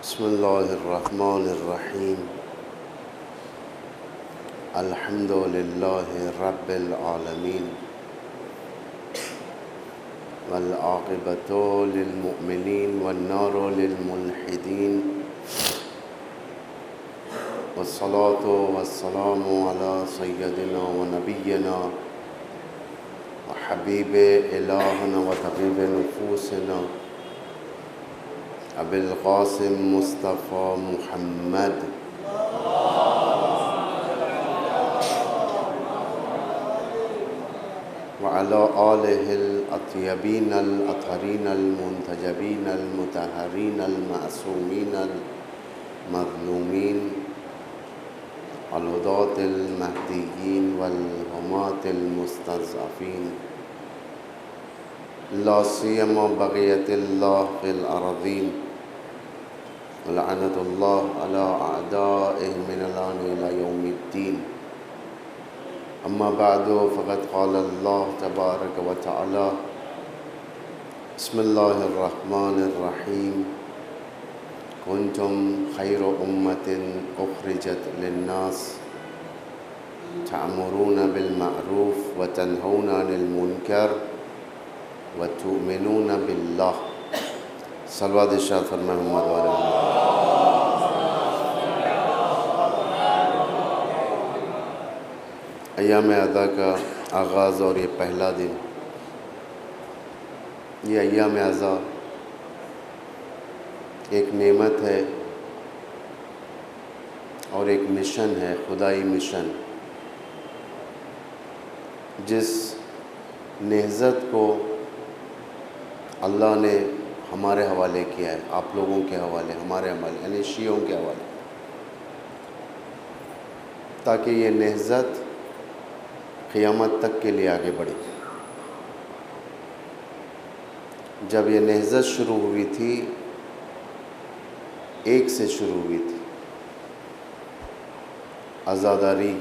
بسم اللہ الرحمن الرحیم الحمد للہ رب العالمین والعاقبۃ للمؤمنین والنار للملحدین والصلاة والسلام علی سیدنا ونبینا وحبیب الہنا وطبیب نفوسنا ابی القاسم مصطفیٰ محمد وعلى آلہ الاطیبین الاطہرین المنتجبین المطہرین المعصومین المظلومین الہداة المہدیین والہماة المستضعفین لا سیما بقیت اللہ فی الارضین ولعنت اللہ علی اعدائهم من الآن الى یوم الدین اما بعد فقد قال اللہ تبارک و تعالی بسم اللہ الرحمن الرحیم کنتم خیر امت اخرجت للناس تعمرون بالمعروف وتنہون عن المنکر وتؤمنون باللہ صلوات ارشاد فرمائے محمد وعلی ایام اعضاء کا آغاز اور یہ پہلا دن، یہ ایام اعضاء ایک نعمت ہے اور ایک مشن ہے، خدائی مشن، جس نہضت کو اللہ نے ہمارے حوالے کیا ہے، آپ لوگوں کے حوالے، ہمارے حوالے یعنی شیعوں کے حوالے، تاکہ یہ نہضت قیامت تک کے لیے آگے بڑھے۔ جب یہ نہضت شروع ہوئی تھی، ایک سے شروع ہوئی تھی، عزاداری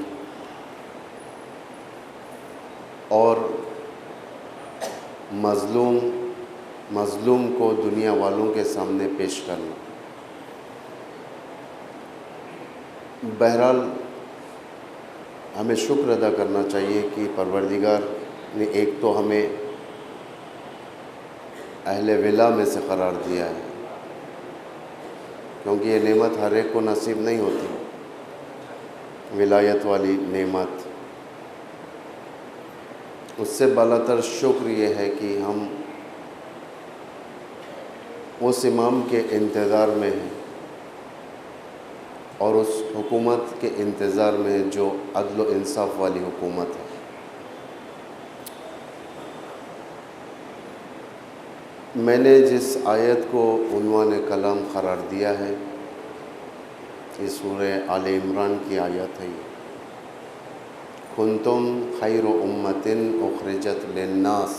اور مظلوم کو دنیا والوں کے سامنے پیش کرنا۔ بہرحال ہمیں شکر ادا کرنا چاہیے کہ پروردگار نے ایک تو ہمیں اہل ولا میں سے قرار دیا ہے، کیونکہ یہ نعمت ہر ایک کو نصیب نہیں ہوتی، ولایت والی نعمت۔ اس سے بالاتر شکر یہ ہے کہ ہم اس امام کے انتظار میں ہیں اور اس حکومت کے انتظار میں جو عدل و انصاف والی حکومت ہے۔ میں نے جس آیت کو عنوان کلام قرار دیا ہے، یہ سورہ آل عمران کی آیت ہے۔ کنتم خیر امت اخرجت للناس،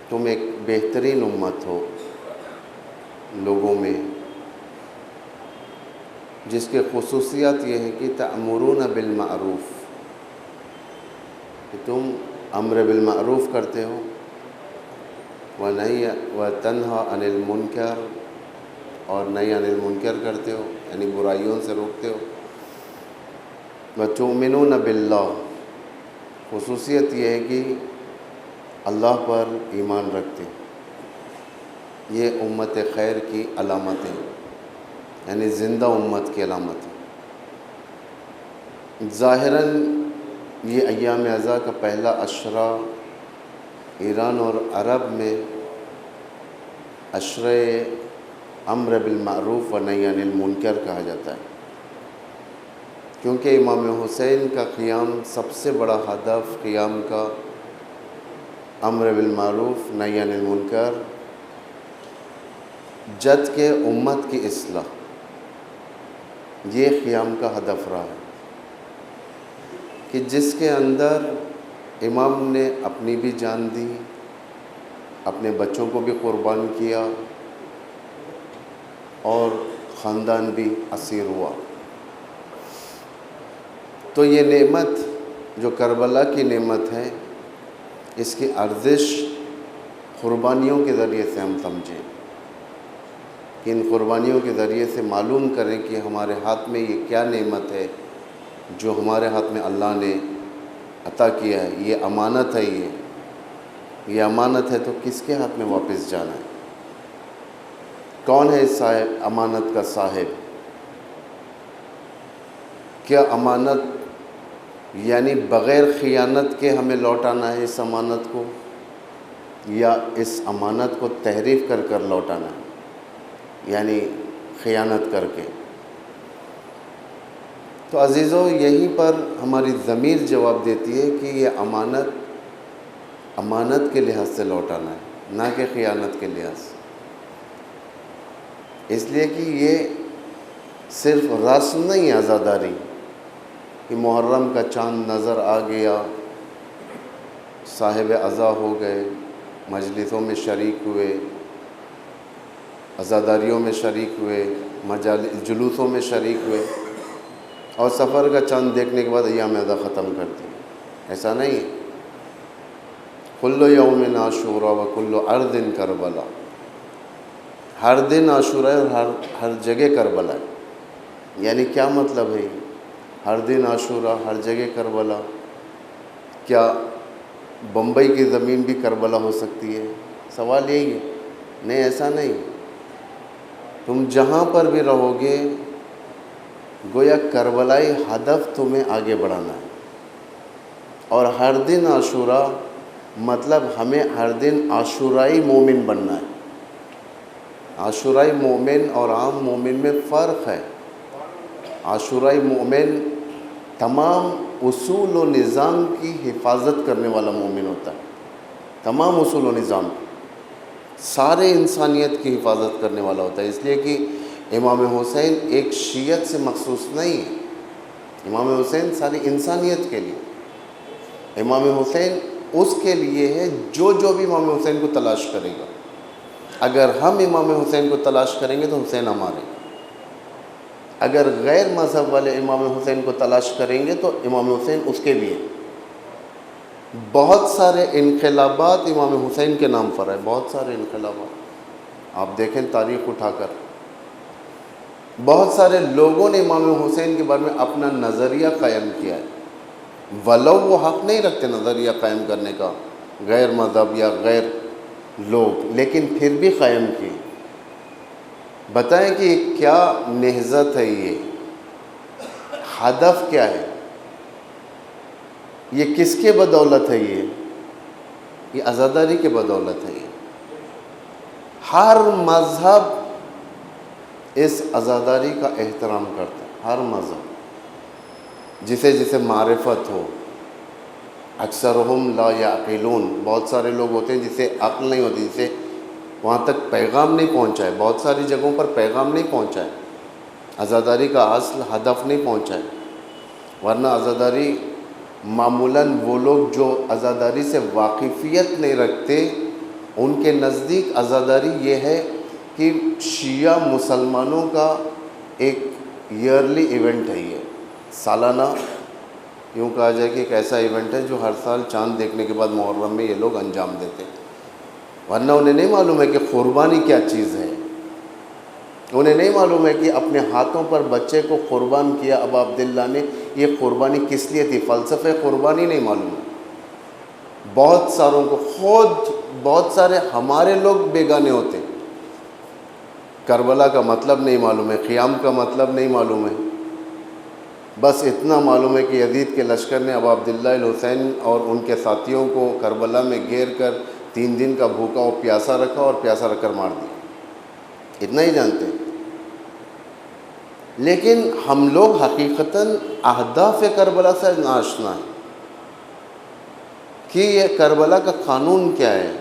تم ایک بہترین امت ہو لوگوں میں، جس کے خصوصیات یہ ہے کہ تأمرون بالمعروف، کہ تم امر بالمعروف کرتے ہو، وتنہا عن المنکر، اور نہی عن المنکر کرتے ہو یعنی برائیوں سے روکتے ہو، وتؤمنون باللہ، خصوصیت یہ ہے کہ اللہ پر ایمان رکھتے ہیں۔ یہ امت خیر کی علامتیں، یعنی زندہ امت کی علامت ہے۔ ظاہراً یہ ایام اعضاء کا پہلا عشرہ ایران اور عرب میں عشرہ امر بالمعروف و نہی عن المنکر کہا جاتا ہے، کیونکہ امام حسین کا قیام سب سے بڑا ہدف قیام کا امر بالمعروف نہی عن المنکر، جد کے امت کی اصلاح، یہ قیام کا ہدف رہا ہے، کہ جس کے اندر امام نے اپنی بھی جان دی، اپنے بچوں کو بھی قربان کیا اور خاندان بھی اسیر ہوا۔ تو یہ نعمت جو کربلا کی نعمت ہے، اس کی ارزش قربانیوں کے ذریعے سے ہم سمجھیں۔ کہ ان قربانیوں کے ذریعے سے معلوم کریں کہ ہمارے ہاتھ میں یہ کیا نعمت ہے جو ہمارے ہاتھ میں اللہ نے عطا کیا ہے، یہ امانت ہے، یہ امانت ہے تو کس کے ہاتھ میں واپس جانا ہے؟ کون ہے صاحب امانت کا صاحب؟ کیا امانت یعنی بغیر خیانت کے ہمیں لوٹانا ہے اس امانت کو، یا اس امانت کو تحریف کر کر لوٹانا ہے، یعنی خیانت کر کے؟ تو عزیزو، یہیں پر ہماری ضمیر جواب دیتی ہے کہ یہ امانت کے لحاظ سے لوٹانا ہے، نہ کہ خیانت کے لحاظ سے۔ اس لیے کہ یہ صرف رسم نہیں، عزاداری کہ محرم کا چاند نظر آ گیا، صاحب عزا ہو گئے، مجلسوں میں شریک ہوئے، عزاداریوں میں شریک ہوئے، جلوسوں میں شریک ہوئے، اور سفر کا چاند دیکھنے کے بعد ایام عزا ختم کر دی۔ ایسا نہیں ہے۔ کل یوم عاشوراء و کل ارض کربلا، ہر دن عاشورہ ہے اور ہر جگہ کربلا ہے۔ یعنی کیا مطلب ہے؟ ہر دن عاشورہ، ہر جگہ کربلا؟ کیا بمبئی کی زمین بھی کربلا ہو سکتی ہے؟ سوال یہی ہے۔ نہیں، ایسا نہیں۔ تم جہاں پر بھی رہو گے، گویا کربلائی ہدف تمہیں آگے بڑھانا ہے۔ اور ہر دن عاشورہ مطلب ہمیں ہر دن عاشورائی مومن بننا ہے۔ عاشورائی مومن اور عام مومن میں فرق ہے۔ عاشورائی مومن تمام اصول و نظام کی حفاظت کرنے والا مومن ہوتا ہے، تمام اصول و نظام، سارے انسانیت کی حفاظت کرنے والا ہوتا ہے۔ اس لیے کہ امام حسین ایک شیعت سے مخصوص نہیں ہے، امام حسین ساری انسانیت کے لیے۔ امام حسین اس کے لیے ہے جو بھی امام حسین کو تلاش کرے گا۔ اگر ہم امام حسین کو تلاش کریں گے تو حسین ہمارے، اگر غیر مذہب والے امام حسین کو تلاش کریں گے تو امام حسین اس کے بھی ہیں۔ بہت سارے انقلابات امام حسین کے نام پر ہے، بہت سارے انقلابات آپ دیکھیں تاریخ اٹھا کر۔ بہت سارے لوگوں نے امام حسین کے بارے میں اپنا نظریہ قائم کیا ہے، ولو وہ حق نہیں رکھتے نظریہ قائم کرنے کا، غیر مذہب یا غیر لوگ، لیکن پھر بھی قائم کی۔ بتائیں کہ کیا نہضت ہے، یہ ہدف کیا ہے، یہ کس کے بدولت ہے؟ یہ عزاداری کے بدولت ہے۔ ہر مذہب اس عزاداری کا احترام کرتا ہے، ہر مذہب، جسے معرفت ہو۔ اکثرہم لا یعقلون، بہت سارے لوگ ہوتے ہیں جسے عقل نہیں ہوتی، جسے وہاں تک پیغام نہیں پہنچا ہے، بہت ساری جگہوں پر پیغام نہیں پہنچا ہے، عزاداری کا اصل ہدف نہیں پہنچا ہے۔ ورنہ عزاداری معمولاً وہ لوگ جو عزاداری سے واقفیت نہیں رکھتے، ان کے نزدیک عزاداری یہ ہے کہ شیعہ مسلمانوں کا ایک ایئرلی ایونٹ ہے، یہ سالانہ، یوں کہا جائے کہ ایک ایسا ایونٹ ہے جو ہر سال چاند دیکھنے کے بعد محرم میں یہ لوگ انجام دیتے ہیں۔ ورنہ انہیں نہیں معلوم ہے کہ قربانی کیا چیز ہے، انہیں نہیں معلوم ہے کہ اپنے ہاتھوں پر بچے کو قربان کیا ابا عبداللہ نے، یہ قربانی کس لیے تھی، فلسفہ قربانی نہیں معلوم ہے۔ بہت ساروں کو، خود بہت سارے ہمارے لوگ بیگانے ہوتے ہیں، کربلا کا مطلب نہیں معلوم ہے، قیام کا مطلب نہیں معلوم ہے، بس اتنا معلوم ہے کہ یزید کے لشکر نے ابا عبداللہ الحسین اور ان کے ساتھیوں کو کربلا میں گھیر کر 3 دن کا بھوکا و پیاسا رکھا اور پیاسا رکھ کر مار دیا، اتنا ہی جانتے ہیں۔ لیکن ہم لوگ حقیقتاً اہداف کربلا سے ناآشنا ہیں کہ یہ کربلا کا قانون کیا ہے،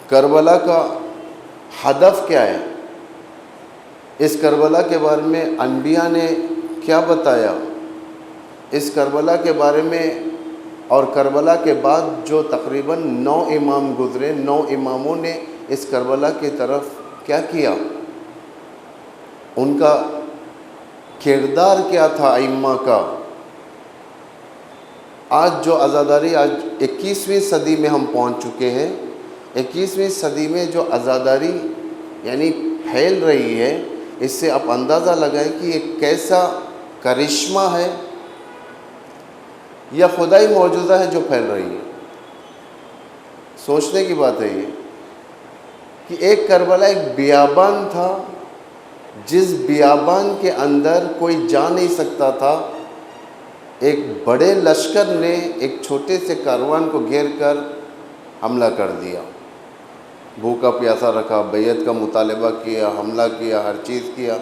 کربلا کا ہدف کیا ہے، اس کربلا کے بارے میں انبیاء نے کیا بتایا، اس کربلا کے بارے میں، اور کربلا کے بعد جو تقریباً 9 امام گزرے، 9 اماموں نے اس کربلا کی طرف کیا کیا، ان کا کردار کیا تھا ائمہ کا۔ آج جو عزاداری، آج 21ویں صدی میں ہم پہنچ چکے ہیں، 21ویں صدی میں جو عزاداری یعنی پھیل رہی ہے، اس سے آپ اندازہ لگائیں کہ یہ کیسا کرشمہ ہے یا خدائی معجزہ ہے جو پھیل رہی ہے۔ سوچنے کی بات ہے یہ کہ ایک کربلا ایک بیابان تھا، جس بیابان کے اندر کوئی جا نہیں سکتا تھا، ایک بڑے لشکر نے ایک چھوٹے سے کاروان کو گھیر کر حملہ کر دیا، بھوکا پیاسا رکھا، بیعت کا مطالبہ کیا، حملہ کیا، ہر چیز کیا۔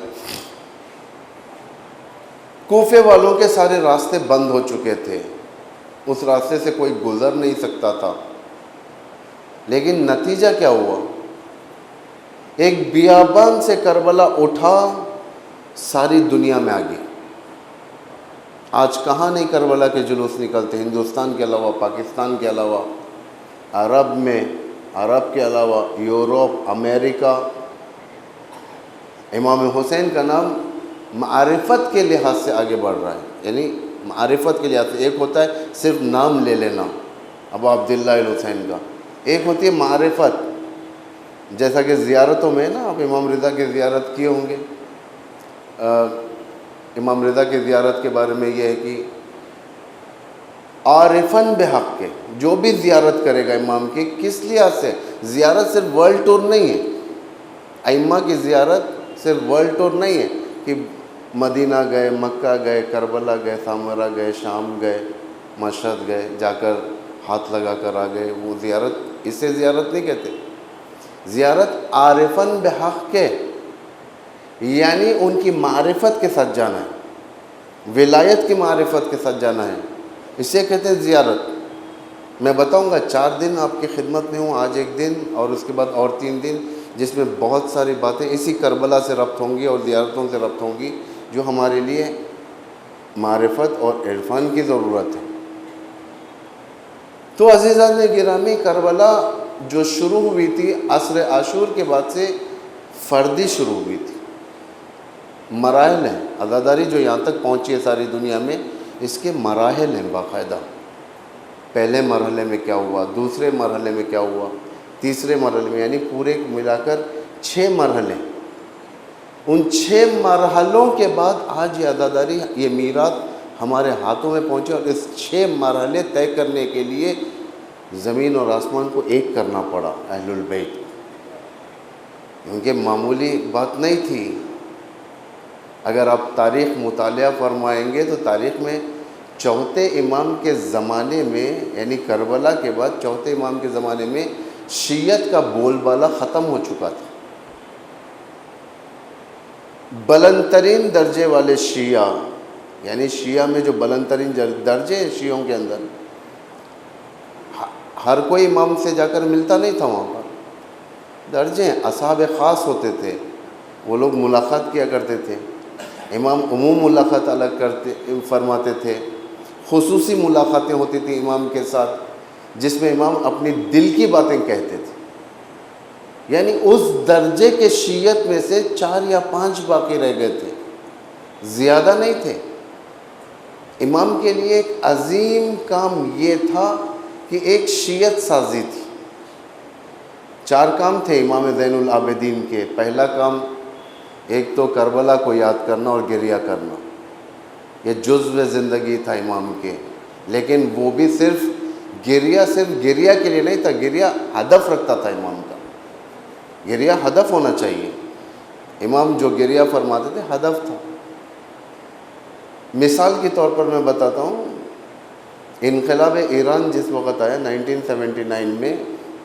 کوفے والوں کے سارے راستے بند ہو چکے تھے، اس راستے سے کوئی گزر نہیں سکتا تھا، لیکن نتیجہ کیا ہوا؟ ایک بیابان سے کربلا اٹھا، ساری دنیا میں آ گیا۔ آج کہاں نہیں کربلا کے جلوس نکلتے، ہندوستان کے علاوہ، پاکستان کے علاوہ، عرب میں، عرب کے علاوہ یورپ، امریکہ۔ امام حسین کا نام معرفت کے لحاظ سے آگے بڑھ رہا ہے، یعنی معرفت کے لحاظ سے۔ ایک ہوتا ہے صرف نام لے لینا ابو عبداللہ الحسین کا، ایک ہوتی ہے معرفت، جیسا کہ زیارتوں میں نا، آپ امام رضا کی زیارت کیے ہوں گے۔ امام رضا کی زیارت کے بارے میں یہ ہے کہ عارفاً بحق کے، جو بھی زیارت کرے گا امام کی، کس لحاظ سے؟ زیارت صرف ورلڈ ٹور نہیں ہے، ائمہ کی زیارت صرف ورلڈ ٹور نہیں ہے کہ مدینہ گئے، مکہ گئے، کربلا گئے، سامرا گئے، شام گئے، مشہد گئے، جا کر ہاتھ لگا کر آ گئے، وہ زیارت، اسے زیارت نہیں کہتے۔ زیارت عارفاً بحق کے، یعنی ان کی معرفت کے ساتھ جانا ہے، ولایت کی معرفت کے ساتھ جانا ہے، اسے کہتے ہیں زیارت۔ میں بتاؤں گا 4 دن آپ کی خدمت میں ہوں، آج 1 دن اور اس کے بعد اور 3 دن، جس میں بہت ساری باتیں اسی کربلا سے ربط ہوں گی اور زیارتوں سے ربط ہوں گی، جو ہمارے لیے معرفت اور عرفان کی ضرورت ہے۔ تو عزیزان گرامی، کربلا جو شروع ہوئی تھی عصر عاشور کے بعد سے فردی شروع ہوئی تھی، مراحل ہیں، عزاداری جو یہاں تک پہنچی ہے ساری دنیا میں، اس کے مراحل ہیں باقاعدہ۔ پہلے مرحلے میں کیا ہوا، دوسرے مرحلے میں کیا ہوا، تیسرے مرحلے میں، یعنی پورے ملا کر 6 مرحلے۔ ان 6 مرحلوں کے بعد آج یہ عزاداری، یہ میراث ہمارے ہاتھوں میں پہنچے، اور اس 6 مرحلے طے کرنے کے لیے زمین اور آسمان کو ایک کرنا پڑا اہل البیت، کیونکہ معمولی بات نہیں تھی۔ اگر آپ تاریخ مطالعہ فرمائیں گے تو تاریخ میں چوتھے امام کے زمانے میں، یعنی کربلا کے بعد چوتھے امام کے زمانے میں شیعت کا بول بالا ختم ہو چکا تھا۔ بلند ترین درجے والے شیعہ، یعنی شیعہ میں جو بلند ترین درجے ہیں شیعوں کے اندر، ہر کوئی امام سے جا کر ملتا نہیں تھا، وہاں پر درجے ہیں، اصحاب خاص ہوتے تھے، وہ لوگ ملاقات کیا کرتے تھے۔ امام عموم ملاقات الگ فرماتے تھے، خصوصی ملاقاتیں ہوتی تھیں امام کے ساتھ، جس میں امام اپنی دل کی باتیں کہتے تھے۔ یعنی اس درجے کے شیعت میں سے 4 یا 5 باقی رہ گئے تھے، زیادہ نہیں تھے۔ امام کے لیے ایک عظیم کام یہ تھا کہ ایک شیعت سازی تھی۔ 4 کام تھے امام زین العابدین کے۔ پہلا کام، ایک تو کربلا کو یاد کرنا اور گریہ کرنا، یہ جزو زندگی تھا امام کے، لیکن وہ بھی صرف گریہ کے لیے نہیں تھا، گریہ ہدف رکھتا تھا امام کا، گریہ ہدف ہونا چاہیے۔ امام جو گریہ فرماتے تھے ہدف تھا۔ مثال کے طور پر میں بتاتا ہوں، انقلاب ایران جس وقت آیا 1979 میں،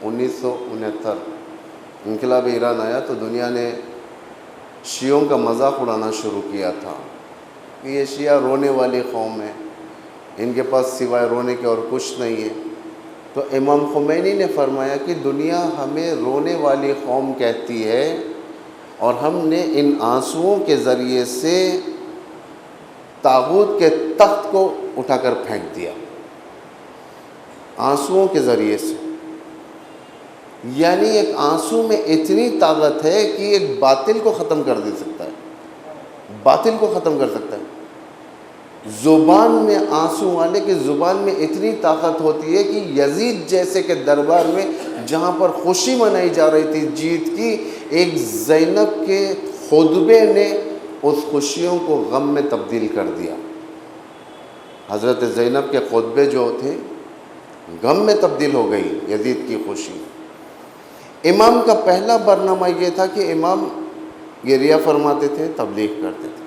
1969 انقلاب ایران آیا تو دنیا نے شیعوں کا مذاق اڑانا شروع کیا تھا کہ یہ شیعہ رونے والی قوم ہے، ان کے پاس سوائے رونے کے اور کچھ نہیں ہے۔ تو امام خمینی نے فرمایا کہ دنیا ہمیں رونے والی قوم کہتی ہے، اور ہم نے ان آنسوؤں کے ذریعے سے طاغوت کے تخت کو اٹھا کر پھینک دیا، آنسوؤں کے ذریعے سے۔ یعنی ایک آنسو میں اتنی طاقت ہے کہ ایک باطل کو ختم کر دے سکتا ہے، باطل کو ختم کر سکتا ہے۔ زبان میں آنسو والے کی زبان میں اتنی طاقت ہوتی ہے کہ یزید جیسے کے دربار میں جہاں پر خوشی منائی جا رہی تھی جیت کی، ایک زینب کے خطبے نے اس خوشیوں کو غم میں تبدیل کر دیا۔ حضرت زینب کے خطبے جو تھے غم میں تبدیل ہو گئی یزید کی خوشی۔ امام کا پہلا برنامہ یہ تھا کہ امام یہ ریا فرماتے تھے، تبلیغ کرتے تھے۔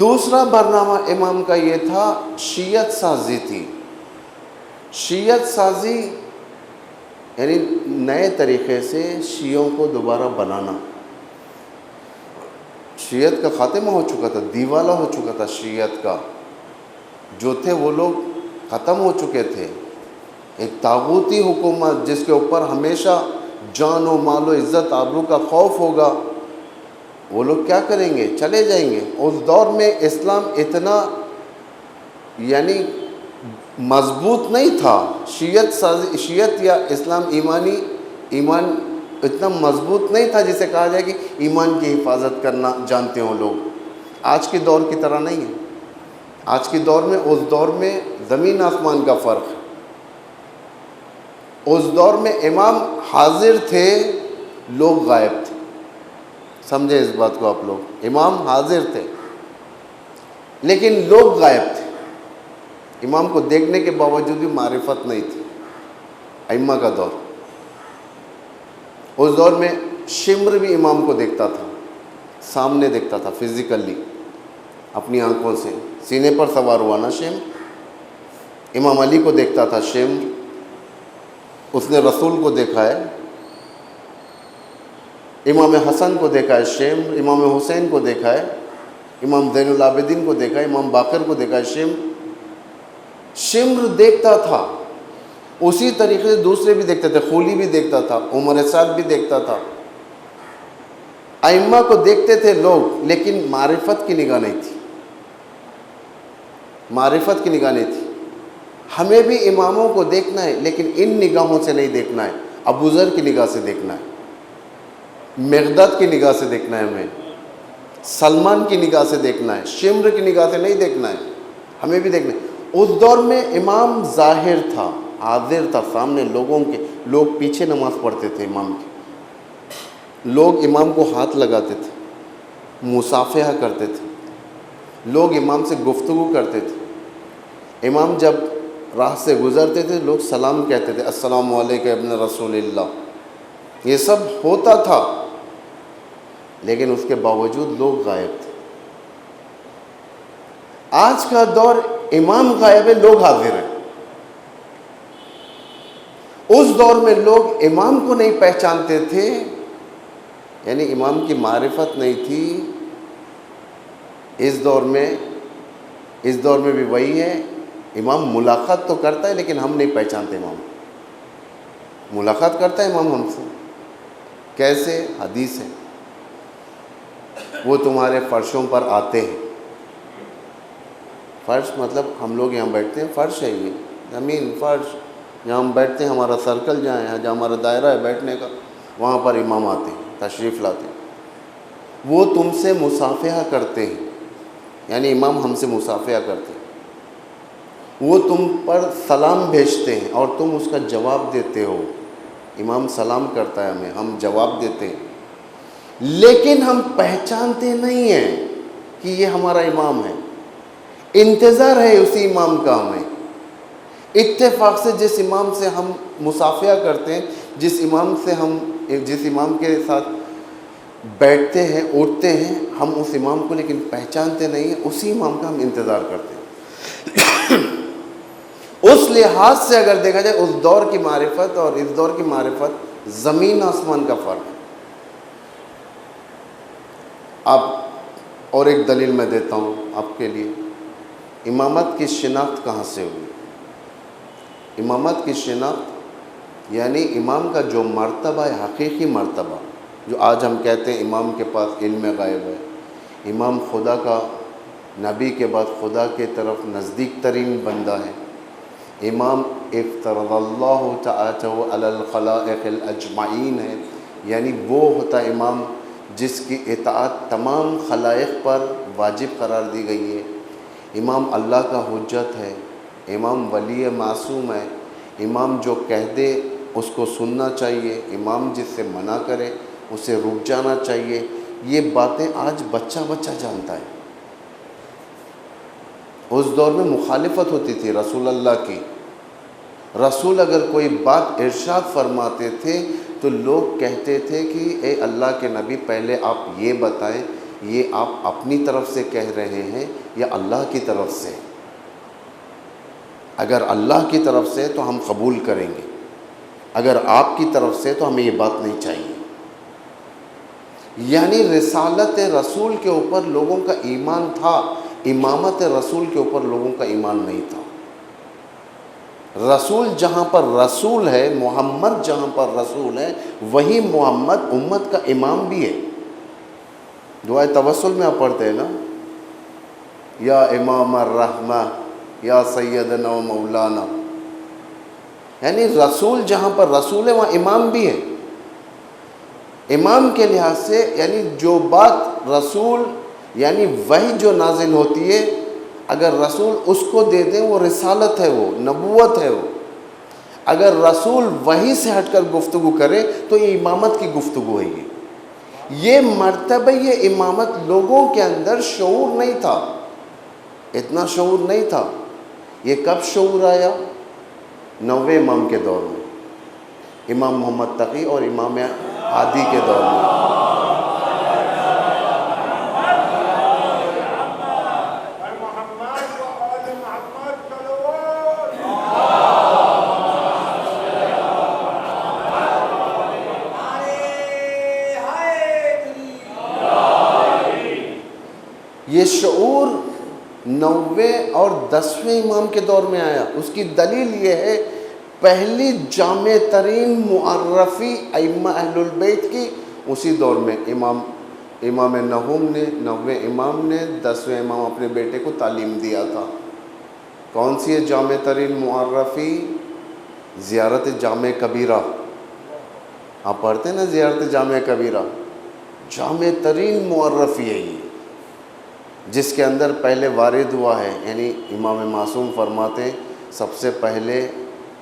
دوسرا برنامہ امام کا یہ تھا، شیعت سازی تھی۔ شیعت سازی یعنی نئے طریقے سے شیعوں کو دوبارہ بنانا۔ شیعت کا خاتمہ ہو چکا تھا، دیوالا ہو چکا تھا شیعت کا، جو تھے وہ لوگ ختم ہو چکے تھے۔ ایک طاغوتی حکومت جس کے اوپر ہمیشہ جان و مال و عزت آبرو کا خوف ہوگا، وہ لوگ کیا کریں گے؟ چلے جائیں گے۔ اس دور میں اسلام اتنا یعنی مضبوط نہیں تھا، شیعت یا اسلام ایمان اتنا مضبوط نہیں تھا جسے کہا جائے کہ ایمان کی حفاظت کرنا جانتے ہوں لوگ۔ آج کے دور کی طرح نہیں ہے۔ آج کے دور میں اس دور میں زمین آسمان کا فرق ہے۔ اس دور میں امام حاضر تھے، لوگ غائب تھے۔ سمجھے اس بات کو آپ لوگ؟ امام حاضر تھے لیکن لوگ غائب تھے۔ امام کو دیکھنے کے باوجود بھی معرفت نہیں تھی۔ ائمہ کا دور، اس دور میں شمر بھی امام کو دیکھتا تھا، سامنے دیکھتا تھا فزیکلی، اپنی آنکھوں سے۔ سینے پر سوار ہوا نا شمر، امام علی کو دیکھتا تھا شمر، اس نے رسول کو دیکھا ہے، امام حسن کو دیکھا ہے شمر، امام حسین کو دیکھا ہے، امام زین العابدین کو دیکھا ہے، امام باقر کو دیکھا ہے شمر۔ شمر دیکھتا تھا، اسی طریقے سے دوسرے بھی دیکھتے تھے، خولی بھی دیکھتا تھا، عمر سعد بھی دیکھتا تھا۔ ائمہ کو دیکھتے تھے لوگ، لیکن معرفت کی نگاہ نہیں تھی، معرفت کی نگاہ نہیں تھی۔ ہمیں بھی اماموں کو دیکھنا ہے لیکن ان نگاہوں سے نہیں دیکھنا ہے، ابو ذر کی نگاہ سے دیکھنا ہے، مقداد کی نگاہ سے دیکھنا ہے، ہمیں سلمان کی نگاہ سے دیکھنا ہے، شمر کی نگاہ سے نہیں دیکھنا ہے، ہمیں بھی دیکھنا ہے۔ اس دور میں امام ظاہر تھا، حاضر تھا سامنے لوگوں کے، لوگ پیچھے نماز پڑھتے تھے امام کی، لوگ امام کو ہاتھ لگاتے تھے، مصافحہ کرتے تھے، لوگ امام سے گفتگو کرتے تھے۔ امام جب راہ سے گزرتے تھے لوگ سلام کہتے تھے، السلام علیکم ابن رسول اللہ، یہ سب ہوتا تھا، لیکن اس کے باوجود لوگ غائب تھے۔ آج کا دور امام غائب ہے، لوگ حاضر ہیں۔ اس دور میں لوگ امام کو نہیں پہچانتے تھے، یعنی امام کی معرفت نہیں تھی۔ اس دور میں بھی وہی ہے، امام ملاقات تو کرتا ہے لیکن ہم نہیں پہچانتے امام۔ ملاقات کرتا ہے امام ہم سے، کیسے؟ حدیث ہے، وہ تمہارے فرشوں پر آتے ہیں۔ فرش مطلب ہم لوگ یہاں بیٹھتے ہیں، فرش ہے، یہ زمین فرش، جہاں ہم بیٹھتے ہیں، ہمارا سرکل جہاں ہے، جہاں ہمارا دائرہ ہے بیٹھنے کا، وہاں پر امام آتے ہیں، تشریف لاتے ہیں۔ وہ تم سے مصافحہ کرتے ہیں، یعنی امام ہم سے مصافحہ کرتے ہیں۔ وہ تم پر سلام بھیجتے ہیں اور تم اس کا جواب دیتے ہو۔ امام سلام کرتا ہے ہمیں، ہم جواب دیتے ہیں، لیکن ہم پہچانتے نہیں ہیں کہ یہ ہمارا امام ہے۔ انتظار ہے اسی امام کا ہمیں۔ اتفاق سے جس امام سے ہم مصافحہ کرتے ہیں، جس امام کے ساتھ بیٹھتے ہیں، اٹھتے ہیں، ہم اس امام کو لیکن پہچانتے نہیں ہیں، اسی امام کا ہم انتظار کرتے ہیں۔ اس لحاظ سے اگر دیکھا جائے، اس دور کی معرفت اور اس دور کی معرفت زمین آسمان کا فرق ہے۔ اب اور ایک دلیل میں دیتا ہوں آپ کے لیے۔ امامت کی شناخت کہاں سے ہوئی؟ امامت کی شناخت یعنی امام کا جو مرتبہ ہے، حقیقی مرتبہ، جو آج ہم کہتے ہیں امام کے پاس علم غیب ہے، امام خدا کا، نبی کے بعد خدا کے طرف نزدیک ترین بندہ ہے، امام افترض اللہ تعالی علی الخلائق الاجمعین ہے، یعنی وہ ہوتا امام جس کی اطاعت تمام خلائق پر واجب قرار دی گئی ہے۔ امام اللہ کا حجت ہے، امام ولی معصوم ہے، امام جو کہہ دے اس کو سننا چاہیے، امام جس سے منع کرے اسے رک جانا چاہیے. یہ باتیں آج بچہ بچہ جانتا ہے. اس دور میں مخالفت ہوتی تھی رسول اللہ کی. رسول اگر کوئی بات ارشاد فرماتے تھے تو لوگ کہتے تھے کہ اے اللہ کے نبی پہلے آپ یہ بتائیں یہ آپ اپنی طرف سے کہہ رہے ہیں یا اللہ کی طرف سے؟ اگر اللہ کی طرف سے تو ہم قبول کریں گے، اگر آپ کی طرف سے تو ہمیں یہ بات نہیں چاہیے. یعنی رسالت رسول کے اوپر لوگوں کا ایمان تھا، امامت رسول کے اوپر لوگوں کا ایمان نہیں تھا. رسول جہاں پر رسول ہے، محمد جہاں پر رسول ہے، وہی محمد امت کا امام بھی ہے. دعائے توسل میں آپ پڑھتے ہیں نا، یا امام الرحمہ یا سیدنا و مولانا. یعنی رسول جہاں پر رسول ہے وہاں امام بھی ہے. امام کے لحاظ سے یعنی جو بات رسول یعنی وحی جو نازل ہوتی ہے، اگر رسول اس کو دے دیں وہ رسالت ہے، وہ نبوت ہے. وہ اگر رسول وحی سے ہٹ کر گفتگو کرے تو یہ امامت کی گفتگو ہے. یہ مرتبہ یہ امامت لوگوں کے اندر شعور نہیں تھا، اتنا شعور نہیں تھا. یہ کب شعور آیا؟ 9ویں امام کے دور میں، امام محمد تقی اور امام ہادی کے دور میں. یہ شعور 9ویں اور 10ویں امام کے دور میں آیا. اس کی دلیل یہ ہے، پہلی جامع ترین معرفی ائمہ اہل البیت کی اسی دور میں امام نہوم نے، 9ویں امام نے 10ویں امام اپنے بیٹے کو تعلیم دیا تھا. کون سی ہے جامع ترین معرفی؟ زیارت جامع کبیرہ. آپ پڑھتے ہیں نا زیارت جامع کبیرہ، جامع ترین معرفی ہے یہ، جس کے اندر پہلے وارد ہوا ہے. یعنی امام معصوم فرماتے ہیں سب سے پہلے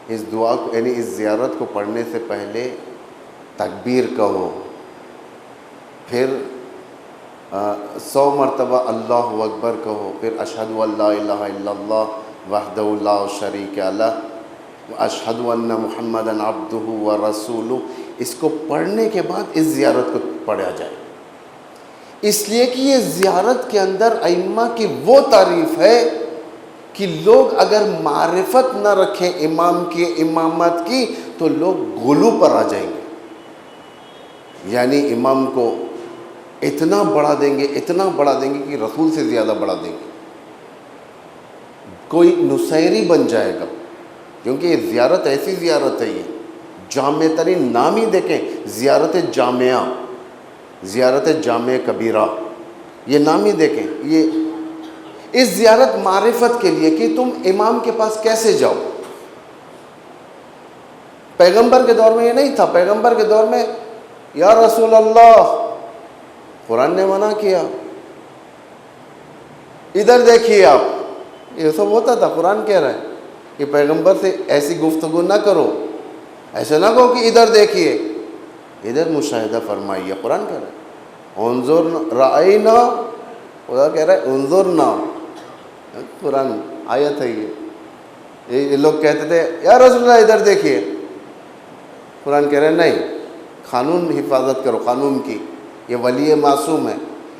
اس دعا کو یعنی اس زیارت کو پڑھنے سے پہلے تکبیر کہو، پھر 100 مرتبہ اللہ اکبر کہو، پھر اشہد ان لا الہ الا اللہ وحدہ لا شریک لہ واشہد ان محمدا عبدہ ورسولہ. اس کو پڑھنے کے بعد اس زیارت کو پڑھا جائے، اس لیے کہ یہ زیارت کے اندر ائمہ کی وہ تعریف ہے کہ لوگ اگر معرفت نہ رکھیں امام کی امامت کی تو لوگ غلو پر آ جائیں گے. یعنی امام کو اتنا بڑھا دیں گے، اتنا بڑھا دیں گے کہ رسول سے زیادہ بڑھا دیں گے. کوئی نصیری بن جائے گا، کیونکہ یہ زیارت ایسی زیارت ہے، یہ جامع ترین نام ہی دیکھیں، زیارت جامعہ، زیارت جامع کبیرہ، یہ نام ہی دیکھیں. یہ اس زیارت معرفت کے لیے کہ تم امام کے پاس کیسے جاؤ. پیغمبر کے دور میں یہ نہیں تھا. پیغمبر کے دور میں یا رسول اللہ، قرآن نے منع کیا، ادھر دیکھیے آپ، یہ سب ہوتا تھا. قرآن کہہ رہا ہے کہ پیغمبر سے ایسی گفتگو نہ کرو، ایسا نہ کہو کہ ادھر دیکھیے، ادھر مشاہدہ فرمائیے. قرآن کہہ رہا ہے انظر رأینا، خدا کہہ رہا ہے انظرنا. قرآن آیت ہے یہ لوگ کہتے تھے یا رسول اللہ ادھر دیکھیے. قرآن کہہ رہا ہے نہیں، قانون حفاظت کرو قانون کی. یہ ولی معصوم ہے،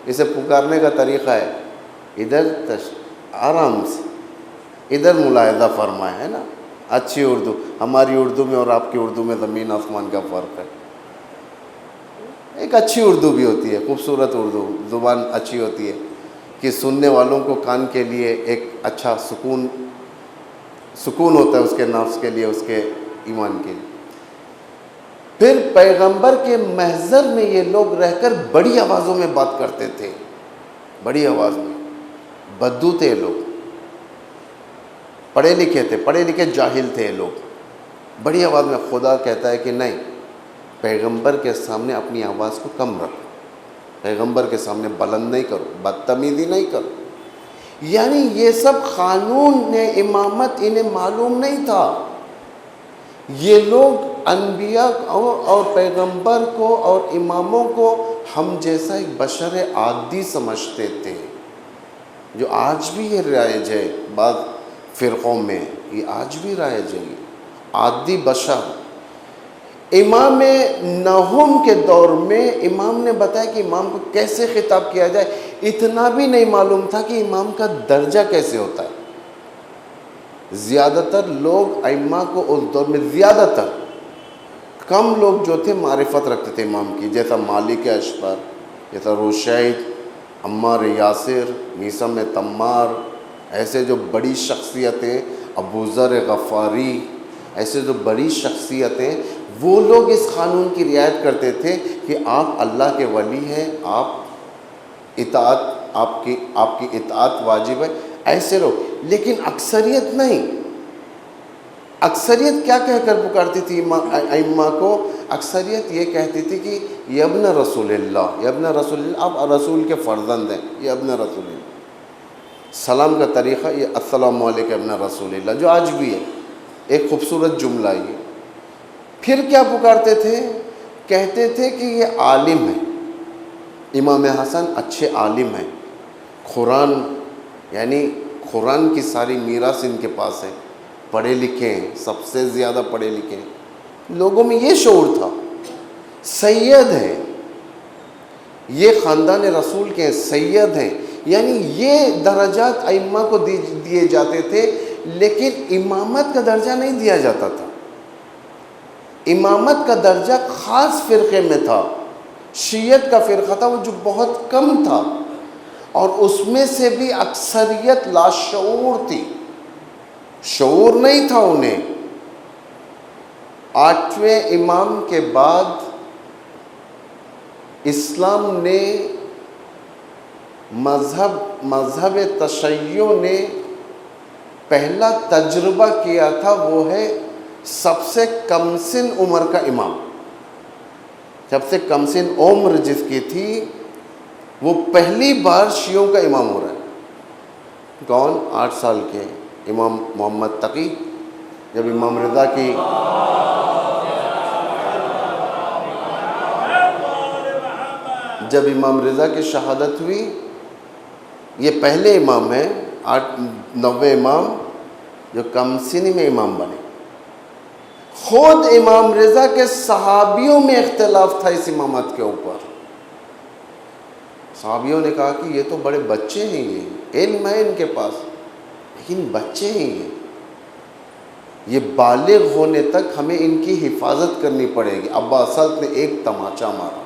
اسے پکارنے کا طریقہ ہے ادھر آرام سے، ادھر ملاحظہ فرمائے، ہے نا. اچھی اردو، ہماری اردو میں اور آپ کی اردو میں زمین آسمان کا فرق ہے. ایک اچھی اردو بھی ہوتی ہے، خوبصورت اردو، زبان اچھی ہوتی ہے کہ سننے والوں کو کان کے لیے ایک اچھا سکون ہوتا ہے، اس کے نفس کے لیے، اس کے ایمان کے لیے. پھر پیغمبر کے محضر میں یہ لوگ رہ کر بڑی آوازوں میں بات کرتے تھے، بڑی آواز میں. بدو تھے لوگ، پڑھے لکھے تھے، پڑھے لکھے جاہل تھے لوگ. بڑی آواز میں. خدا کہتا ہے کہ نہیں، پیغمبر کے سامنے اپنی آواز کو کم رکھو، پیغمبر کے سامنے بلند نہیں کرو، بدتمیزی نہیں کرو. یعنی یہ سب قانون نے امامت انہیں معلوم نہیں تھا. یہ لوگ انبیاء اور پیغمبر کو اور اماموں کو ہم جیسا ایک بشر عادی سمجھتے تھے، جو آج بھی یہ رائج ہے بعض فرقوں میں، یہ آج بھی رائج ہے، عادی بشر. امام نہوم کے دور میں امام نے بتایا کہ امام کو کیسے خطاب کیا جائے. اتنا بھی نہیں معلوم تھا کہ امام کا درجہ کیسے ہوتا ہے. زیادہ تر لوگ ائمہ کو اس دور میں، زیادہ تر، کم لوگ جو تھے معرفت رکھتے تھے امام کی، جیسا مالک اشتر، جیسا روشید، عمار یاسر، میثم تمار، ایسے جو بڑی شخصیتیں، ابو ذر غفاری، ایسے جو بڑی شخصیتیں، وہ لوگ اس قانون کی رعایت کرتے تھے کہ آپ اللہ کے ولی ہیں، آپ کی اطاعت واجب ہے. ایسے لوگ، لیکن اکثریت نہیں. اکثریت کیا کہہ کر پکارتی تھی ائمہ کو؟ اکثریت یہ کہتی تھی کہ یہ ابن رسول اللہ، یہ ابن رسول اللہ، آپ رسول کے فرزند ہیں، یہ ابن رسول اللہ. سلام کا طریقہ یہ السلام علیکم ابن رسول اللہ، جو آج بھی ہے، ایک خوبصورت جملہ یہ. پھر کیا پکارتے تھے؟ کہتے تھے کہ یہ عالم ہے، امام حسن اچھے عالم ہیں، قرآن، یعنی قرآن کی ساری میراث ان کے پاس ہے، پڑھے لکھے ہیں، سب سے زیادہ پڑھے لکھے ہیں. لوگوں میں یہ شعور تھا. سید ہیں، یہ خاندان رسول کے ہیں، سید ہیں، یعنی یہ درجات ائمہ کو دیے جاتے تھے، لیکن امامت کا درجہ نہیں دیا جاتا تھا. امامت کا درجہ خاص فرقے میں تھا. شیعت کا فرقہ تھا، وہ جو بہت کم تھا، اور اس میں سے بھی اکثریت لاشعور تھی، شعور نہیں تھا انہیں. 8ویں امام کے بعد اسلام نے مذہب تشیع نے پہلا تجربہ کیا تھا، وہ ہے سب سے کم سن عمر کا امام. سب سے کم سن عمر جس کی تھی، وہ پہلی بار شیعوں کا امام ہو رہا ہے. کون؟ 8 سال کے امام محمد تقی. جب امام رضا کی شہادت ہوئی، یہ پہلے امام ہیں، 9ویں امام جو کم سنی میں امام بنے. خود امام رضا کے صحابیوں میں اختلاف تھا اس امامت کے اوپر. صحابیوں نے کہا کہ یہ تو بڑے بچے ہیں، یہ علم ہے ان کے پاس، لیکن بچے ہیں یہ بالغ ہونے تک ہمیں ان کی حفاظت کرنی پڑے گی. ابا سلط نے ایک تماچا مارا،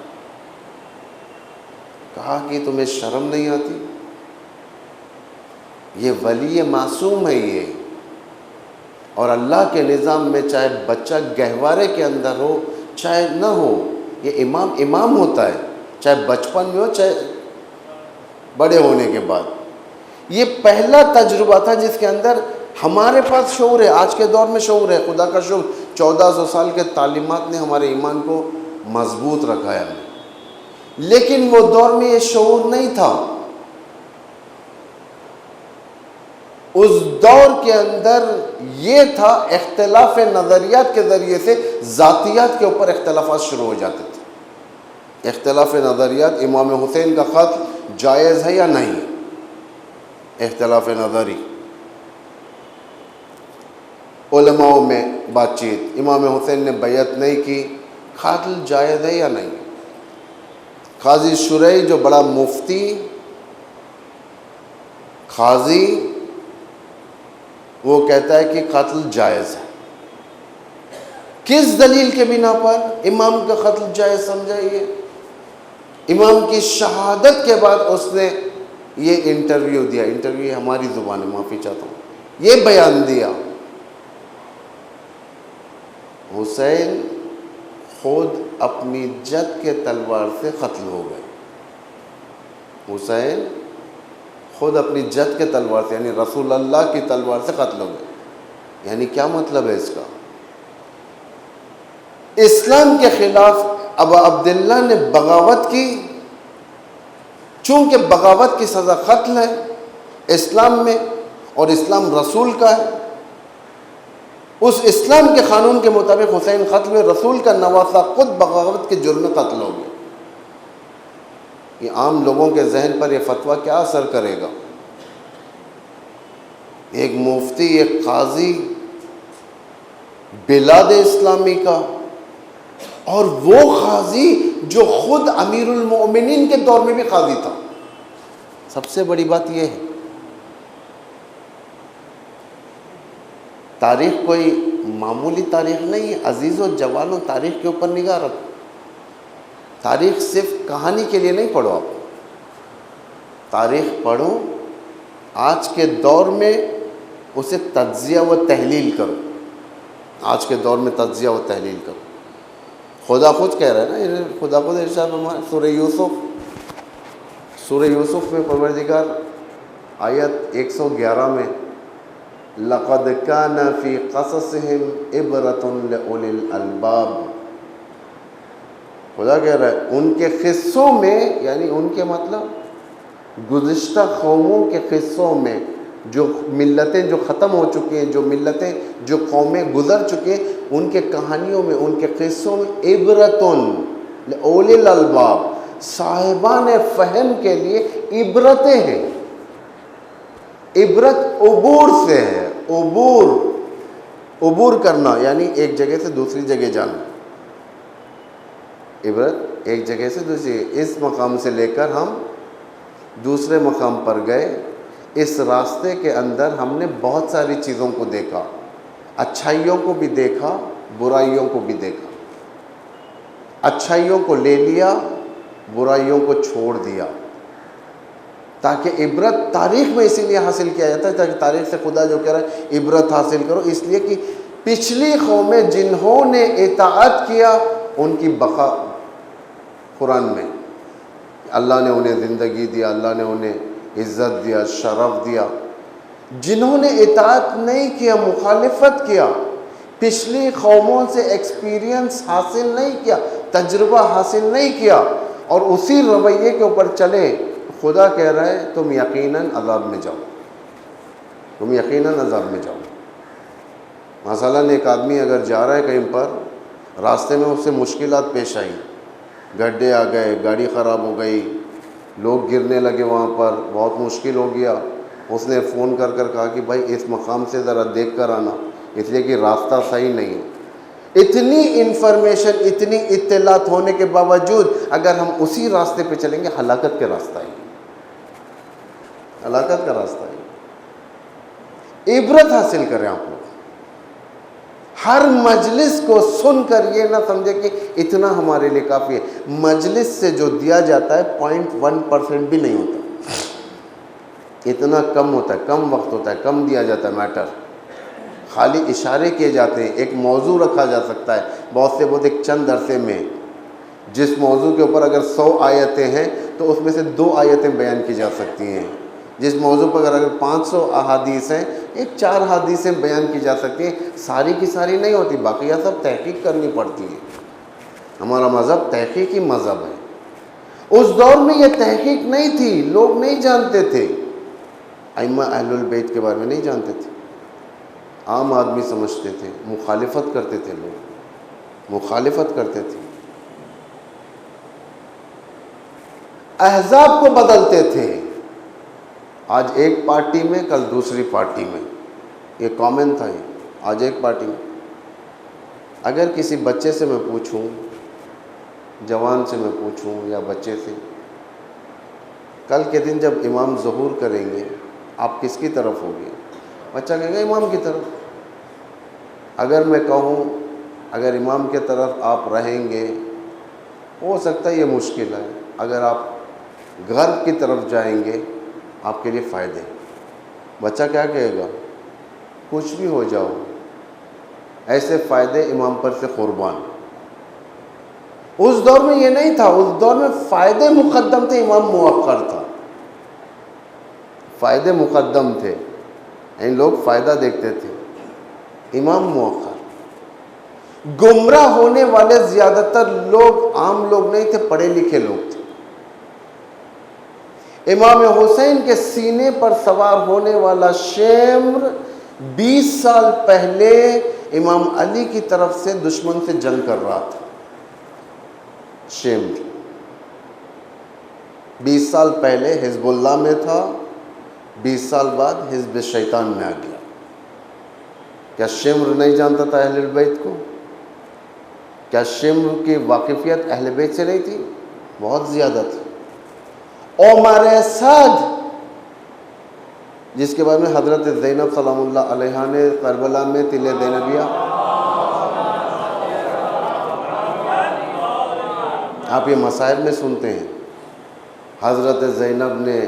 کہا کہ تمہیں شرم نہیں آتی؟ یہ ولی معصوم ہے یہ، اور اللہ کے نظام میں چاہے بچہ گہوارے کے اندر ہو چاہے نہ ہو، یہ امام ہوتا ہے، چاہے بچپن میں ہو چاہے بڑے ہونے کے بعد. یہ پہلا تجربہ تھا جس کے اندر ہمارے پاس شعور ہے. آج کے دور میں شعور ہے، خدا کا شکر 1400 سال کے تعلیمات نے ہمارے ایمان کو مضبوط رکھا ہے، لیکن وہ دور میں یہ شعور نہیں تھا. اس دور کے اندر یہ تھا، اختلاف نظریات کے ذریعے سے ذاتیات کے اوپر اختلافات شروع ہو جاتے تھے. اختلاف نظریات، امام حسین کا خط جائز ہے یا نہیں، اختلاف نظری. علماء میں بات چیت، امام حسین نے بیعت نہیں کی، قاتل جائز ہے یا نہیں. قاضی شرعی جو بڑا مفتی قاضی، وہ کہتا ہے کہ قتل جائز ہے. کس دلیل کے بنا پر امام کا قتل جائز سمجھائیے؟ امام کی شہادت کے بعد اس نے یہ انٹرویو دیا، انٹرویو ہماری زبان ہے، معافی چاہتا ہوں، یہ بیان دیا. حسین خود اپنی جد کے تلوار سے قتل ہو گئے. حسین خود اپنی جد کے تلوار سے، یعنی رسول اللہ کی تلوار سے قتل ہو گئے. یعنی کیا مطلب ہے اس کا؟ اسلام کے خلاف ابا عبداللہ نے بغاوت کی، چونکہ بغاوت کی سزا قتل ہے، اسلام میں، اور اسلام رسول کا ہے۔ اس اسلام کے قانون کے مطابق حسین قتل ہوئے، رسول کا نواسہ خود بغاوت کے جرم میں قتل ہو گیا۔ یہ عام لوگوں کے ذہن پر یہ فتویٰ کیا اثر کرے گا؟ ایک مفتی، ایک قاضی بلاد اسلامی کا، اور وہ قاضی جو خود امیر المؤمنین کے دور میں بھی قاضی تھا۔ سب سے بڑی بات یہ ہے، تاریخ کوئی معمولی تاریخ نہیں ہے عزیز و جوانوں، تاریخ کے اوپر نگاہ رکھو۔ تاریخ صرف کہانی کے لیے نہیں پڑھو، آپ تاریخ پڑھو، آج کے دور میں اسے تجزیہ و تحلیل کرو، آج کے دور میں تجزیہ و تحلیل کرو۔ خدا خود کہہ رہا ہے نا، خدا خود ارشاد فرمایا سورہ یوسف میں پروردگار آیت 111 میں لَقَدْ كَانَ فِي قَصَصِهِمْ عِبْرَةٌ لِأُولِي الْأَلْبَابِ، خدا کہہ رہا ہے ان کے قصوں میں، یعنی ان کے مطلب گزشتہ قوموں کے قصوں میں، جو ملتیں جو ختم ہو چکی ہیں، جو ملتیں جو قومیں گزر چکی ہیں، ان کے کہانیوں میں، ان کے قصوں میں عبرتن لأولی الالباب، صاحبان فہم کے لیے عبرتیں ہیں۔ عبرت عبور سے ہے، عبور کرنا، یعنی ایک جگہ سے دوسری جگہ جانا۔ عبرت ایک جگہ سے دوسری، اس مقام سے لے کر ہم دوسرے مقام پر گئے، اس راستے کے اندر ہم نے بہت ساری چیزوں کو دیکھا، اچھائیوں کو بھی دیکھا، برائیوں کو بھی دیکھا، اچھائیوں کو لے لیا، برائیوں کو چھوڑ دیا، تاکہ عبرت تاریخ میں اسی لیے حاصل کیا جاتا ہے، تاکہ تاریخ سے خدا جو کہہ رہا ہے عبرت حاصل کرو، اس لیے کہ پچھلی قومیں جنہوں نے اطاعت کیا ان کی بقا قرآن میں، اللہ نے انہیں زندگی دیا، اللہ نے انہیں عزت دیا، شرف دیا۔ جنہوں نے اطاعت نہیں کیا، مخالفت کیا، پچھلی قوموں سے ایکسپیرینس حاصل نہیں کیا، تجربہ حاصل نہیں کیا، اور اسی رویے کے اوپر چلے، خدا کہہ رہا ہے تم یقیناً عذاب میں جاؤ، تم یقیناً عذاب میں جاؤ۔ مثلاً ایک آدمی اگر جا رہا ہے کہیں پر، راستے میں اس سے مشکلات پیش آئی، گڈھے آ گئے، گاڑی خراب ہو گئی، لوگ گرنے لگے، وہاں پر بہت مشکل ہو گیا، اس نے فون کر کہا کہ بھائی اس مقام سے ذرا دیکھ کر آنا، اس لیے کہ راستہ صحیح نہیں ہے۔ اتنی انفارمیشن، اتنی اطلاعات ہونے کے باوجود اگر ہم اسی راستے پہ چلیں گے، ہلاکت کے راستہ ہے، ہلاکت کا راستہ ہے۔ عبرت حاصل کریں آپ لوگ، ہر مجلس کو سن کر یہ نہ سمجھے کہ اتنا ہمارے لیے کافی ہے۔ مجلس سے جو دیا جاتا ہے 0.1% بھی نہیں ہوتا، اتنا کم ہوتا ہے، کم وقت ہوتا ہے، کم دیا جاتا ہے میٹر، خالی اشارے کیے جاتے ہیں، ایک موضوع رکھا جا سکتا ہے بہت سے بہت ایک چند عرصے میں۔ جس موضوع کے اوپر اگر 100 آیتیں ہیں تو اس میں سے 2 آیتیں بیان کی جا سکتی ہیں، جس موضوع پر اگر 500 احادیث ہیں، ایک 4 حدیثیں بیان کی جا سکتی ہیں، ساری کی ساری نہیں ہوتی، باقیہ سب تحقیق کرنی پڑتی ہے۔ ہمارا مذہب تحقیقی مذہب ہے۔ اس دور میں یہ تحقیق نہیں تھی، لوگ نہیں جانتے تھے، ائمہ اہل البیت کے بارے میں نہیں جانتے تھے، عام آدمی سمجھتے تھے، مخالفت کرتے تھے، لوگ مخالفت کرتے تھے، احزاب کو بدلتے تھے، آج ایک پارٹی میں کل دوسری پارٹی میں، یہ کامن تھا، آج ایک پارٹی میں۔ اگر کسی بچے سے میں پوچھوں، جوان سے میں پوچھوں یا بچے سے، کل کے دن جب امام ظہور کریں گے آپ کس کی طرف ہوگے؟ بچہ کہے گا امام کی طرف۔ اگر میں کہوں اگر امام کی طرف آپ رہیں گے، ہو سکتا ہے یہ مشکل ہے، اگر آپ غرب کی طرف جائیں گے آپ کے لیے فائدے۔ بچہ کیا کہے گا؟ کچھ بھی ہو جاؤ، ایسے فائدے امام پر سے قربان۔ اس دور میں یہ نہیں تھا، اس دور میں فائدے مقدم تھے، امام مؤخر تھا، فائدے مقدم تھے، یعنی لوگ فائدہ دیکھتے تھے، امام مؤخر۔ گمراہ ہونے والے زیادہ تر لوگ عام لوگ نہیں تھے، پڑھے لکھے لوگ تھے۔ امام حسین کے سینے پر سوار ہونے والا شمر 20 سال پہلے امام علی کی طرف سے دشمن سے جنگ کر رہا تھا. شمر 20 سال پہلے حزب اللہ میں تھا، 20 سال بعد حزب شیطان میں آ گیا. کیا شمر نہیں جانتا تھا اہل بیت کو؟ کیا شمر کی واقفیت اہل بیت سے نہیں تھی؟ بہت زیادہ تھی. عمر سعد، جس کے بارے میں حضرت زینب سلام اللہ علیہا نے کربلا میں تل زینبیہ، آپ یہ مسائل میں سنتے ہیں، حضرت زینب نے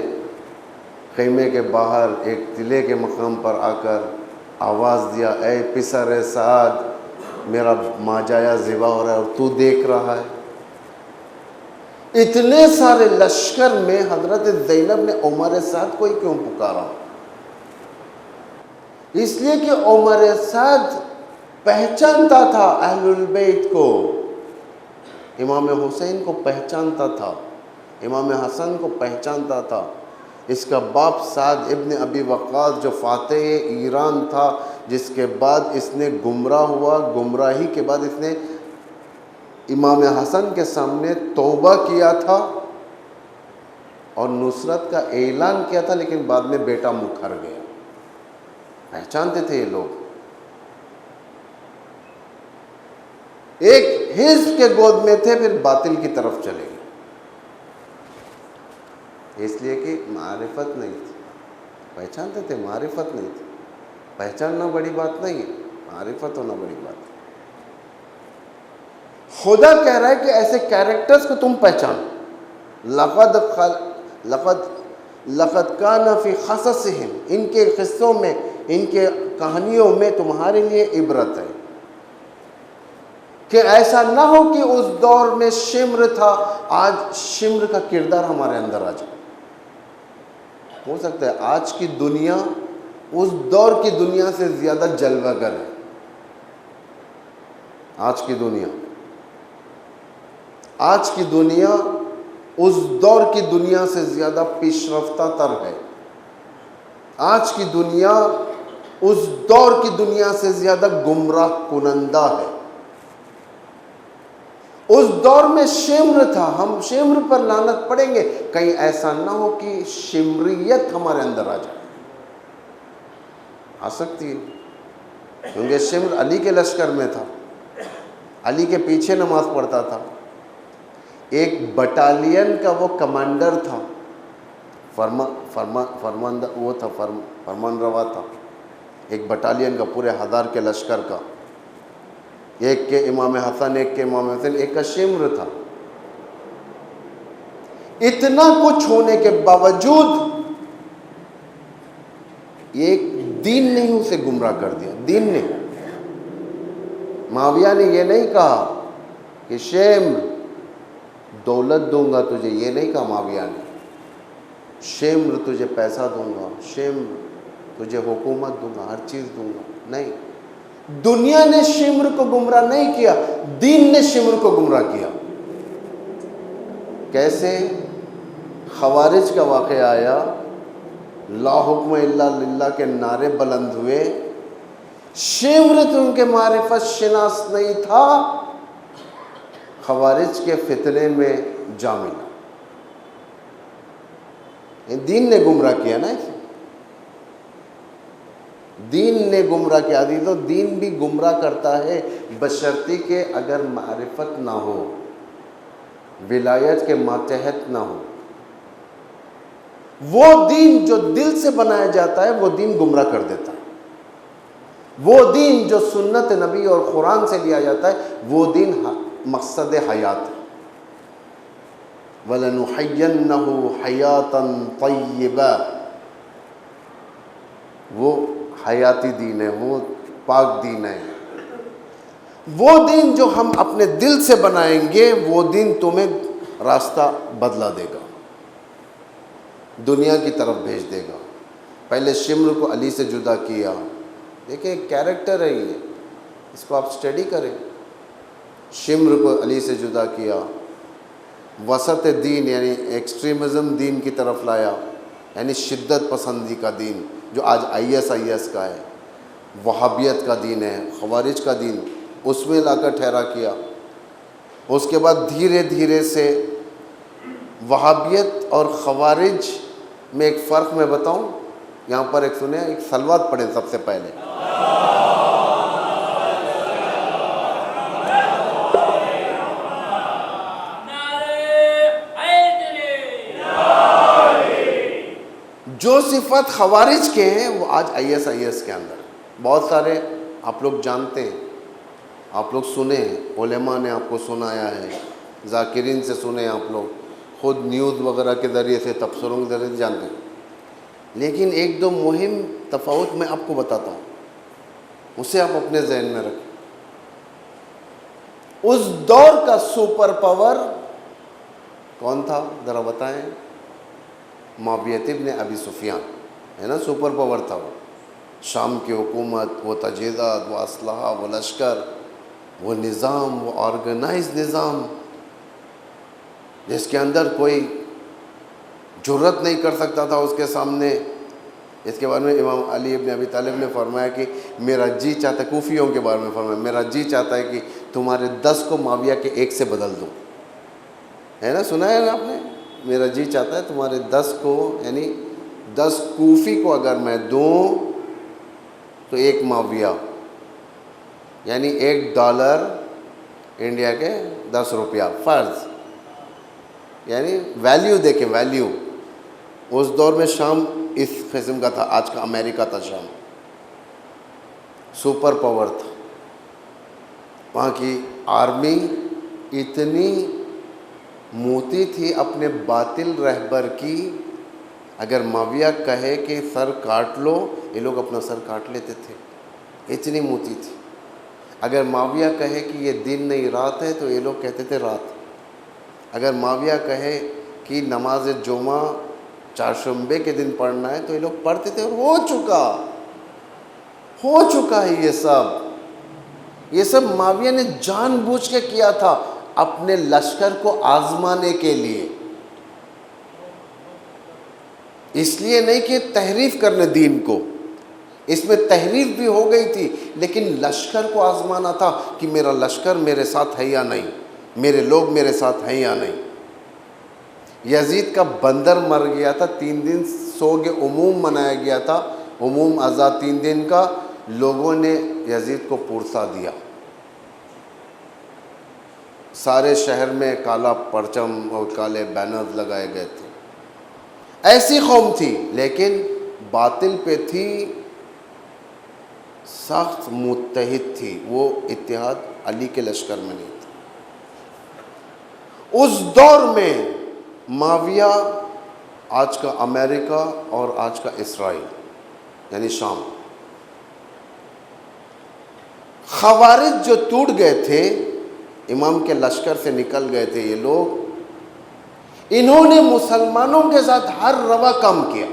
خیمے کے باہر ایک تلے کے مقام پر آ کر آواز دیا، اے پسر سعد، میرا ماجایا ذبح ہو رہا ہے اور تو دیکھ رہا ہے. اتنے سارے لشکر میں حضرت زینب نے عمر سعد کو ہی کیوں پکارا؟ اس لیے کہ عمر سعد پہچانتا تھا اہل البیت کو، امام حسین کو پہچانتا تھا، امام حسن کو پہچانتا تھا. اس کا باپ سعد ابن ابی وقاص جو فاتح ایران تھا، جس کے بعد اس نے گمراہ ہوا، گمراہی کے بعد اس نے امام حسن کے سامنے توبہ کیا تھا اور نصرت کا اعلان کیا تھا، لیکن بعد میں بیٹا مکھر گیا. پہچانتے تھے یہ لوگ. ایک حزب کے گود میں تھے، پھر باطل کی طرف چلے گئے، اس لیے کہ معرفت نہیں تھی. پہچانتے تھے، معرفت نہیں تھی. پہچاننا بڑی بات نہیں ہے، معرفت ہونا بڑی بات ہے. خدا کہہ رہا ہے کہ ایسے کیریکٹرز کو تم پہچان. لقد کان فی قصصہم، ان کے قصوں میں، ان کے کہانیوں میں تمہارے لیے عبرت ہے. کہ ایسا نہ ہو کہ اس دور میں شمر تھا، آج شمر کا کردار ہمارے اندر آ جائے. ہو سکتا ہے آج کی دنیا اس دور کی دنیا سے زیادہ جلوہ گر ہے. آج کی دنیا اس دور کی دنیا سے زیادہ پیش رفتہ تر ہے. آج کی دنیا اس دور کی دنیا سے زیادہ گمراہ کنندہ ہے. اس دور میں شمر تھا، ہم شمر پر لعنت پڑیں گے. کہیں ایسا نہ ہو کہ شمریت ہمارے اندر آ جائے. آ سکتی ہے، کیونکہ شمر علی کے لشکر میں تھا، علی کے پیچھے نماز پڑھتا تھا. ایک بٹالین کا وہ کمانڈر تھا، فرمان روا تھا. ایک بٹالین کا پورے 1000 کے لشکر کا، ایک کے امام حسن، ایک کے امام حسین، ایک کا شمر تھا. اتنا کچھ ہونے کے باوجود ایک دین نے ہی اسے گمراہ کر دیا. دین نے، معاویہ نے یہ نہیں کہا کہ شمر دولت دوں گا تجھے، یہ نہیں کہا معاویہ نے. شمر تجھے پیسہ دوں گا، شمر تجھے حکومت دوں گا، ہر چیز دوں گا. نہیں، دنیا نے شمر کو گمراہ نہیں کیا، دین نے شمر کو گمراہ کیا. کیسے؟ خوارج کا واقعہ آیا، لا حکم الا للہ کے نعرے بلند ہوئے. شمر تو ان کے معرفت شناس نہیں تھا، خوارج کے فتنے میں جا ملا. دین نے گمراہ کیا نا، دین نے گمراہ کیا. تو دین بھی گمراہ کرتا ہے بشرطی کہ اگر معرفت نہ ہو، ولایت کے ماتحت نہ ہو. وہ دین جو دل سے بنایا جاتا ہے وہ دین گمراہ کر دیتا ہے. وہ دین جو سنت نبی اور قرآن سے لیا جاتا ہے وہ دین مقصد حیات ہے. وَلَنُحَيَّنَّهُ حَيَاتًا طَيِّبًا، وہ حیاتی دین ہے، وہ پاک دین ہے. وہ دین جو ہم اپنے دل سے بنائیں گے وہ دین تمہیں راستہ بدلا دے گا، دنیا کی طرف بھیج دے گا. پہلے شمر کو علی سے جدا کیا. دیکھیں کیریکٹر ہے یہ، اس کو آپ سٹڈی کریں. شمر کو علی سے جدا کیا، وسط دین یعنی ایکسٹریمزم دین کی طرف لایا، یعنی شدت پسندی کا دین جو آج IS کا ہے، وہابیت کا دین ہے، خوارج کا دین، اس میں لا کر ٹھہرا کیا۔ اس کے بعد دھیرے دھیرے سے وہابیت اور خوارج میں ایک فرق میں بتاؤں، یہاں پر ایک سنیں، ایک صلوات پڑھیں سب سے پہلے۔ جو صفت خوارج کے ہیں وہ آج IS کے اندر بہت سارے آپ لوگ جانتے ہیں، آپ لوگ سنے ہیں، علماء نے آپ کو سنایا ہے، ذاکرین سے سنے آپ لوگ، خود نیوز وغیرہ کے ذریعے سے، تبصروں کے ذریعے سے جانتے ہیں۔ لیکن ایک دو مہم تفاوت میں آپ کو بتاتا ہوں، اسے آپ اپنے ذہن میں رکھیں۔ اس دور کا سپر پاور کون تھا ذرا بتائیں؟ معاویہ ابن ابی سفیان ہے نا، سپر پاور تھا وہ۔ شام کی حکومت، وہ تجہیزات، وہ اسلحہ، وہ لشکر، وہ نظام، وہ آرگنائز نظام جس کے اندر کوئی جرت نہیں کر سکتا تھا اس کے سامنے۔ اس کے بارے میں امام علی ابن ابی طالب نے فرمایا کہ میرا جی چاہتا ہے، کوفیوں کے بارے میں فرمایا، میرا جی چاہتا ہے کہ تمہارے 10 کو معاویہ کے 1 سے بدل دوں، ہے نا، سنا ہے نا آپ نے؟ میرا جی چاہتا ہے تمہارے 10 کو، یعنی 10 کوفی کو اگر میں دوں تو 1 معاویہ، یعنی $1 انڈیا کے 10 روپیہ فرض، یعنی ویلیو دیکھیں، ویلیو اس دور میں شام اس قسم کا تھا، آج کا امریکہ تھا شام، سپر پاور تھا۔ وہاں کی آرمی اتنی موتی تھی اپنے باطل رہبر کی، اگر معاویہ کہے کہ سر کاٹ لو، یہ لوگ اپنا سر کاٹ لیتے تھے، اتنی موتی تھی۔ اگر معاویہ کہے کہ یہ دن نہیں رات ہے تو یہ لوگ کہتے تھے رات۔ اگر معاویہ کہے کہ نماز جمعہ چہارشنبے کے دن پڑھنا ہے تو یہ لوگ پڑھتے تھے، اور ہو چکا ہے یہ سب معاویہ نے جان بوجھ کے کیا تھا، اپنے لشکر کو آزمانے کے لیے، اس لیے نہیں کہ تحریف کرنے دین کو، اس میں تحریف بھی ہو گئی تھی، لیکن لشکر کو آزمانا تھا کہ میرا لشکر میرے ساتھ ہے یا نہیں، میرے لوگ میرے ساتھ ہیں یا نہیں۔ یزید کا بندر مر گیا تھا، 3 دن سوگ عموم منایا گیا تھا، عموم ازا 3 دن کا، لوگوں نے یزید کو پرسا دیا، سارے شہر میں کالا پرچم اور کالے بینرز لگائے گئے تھے۔ ایسی قوم تھی لیکن باطل پہ تھی، سخت متحد تھی، وہ اتحاد علی کے لشکر میں نہیں تھا۔ اس دور میں معاویہ آج کا امریکہ اور آج کا اسرائیل یعنی شام، خوارج جو ٹوٹ گئے تھے، امام کے لشکر سے نکل گئے تھے یہ لوگ، انہوں نے مسلمانوں کے ساتھ ہر روا کام کیا،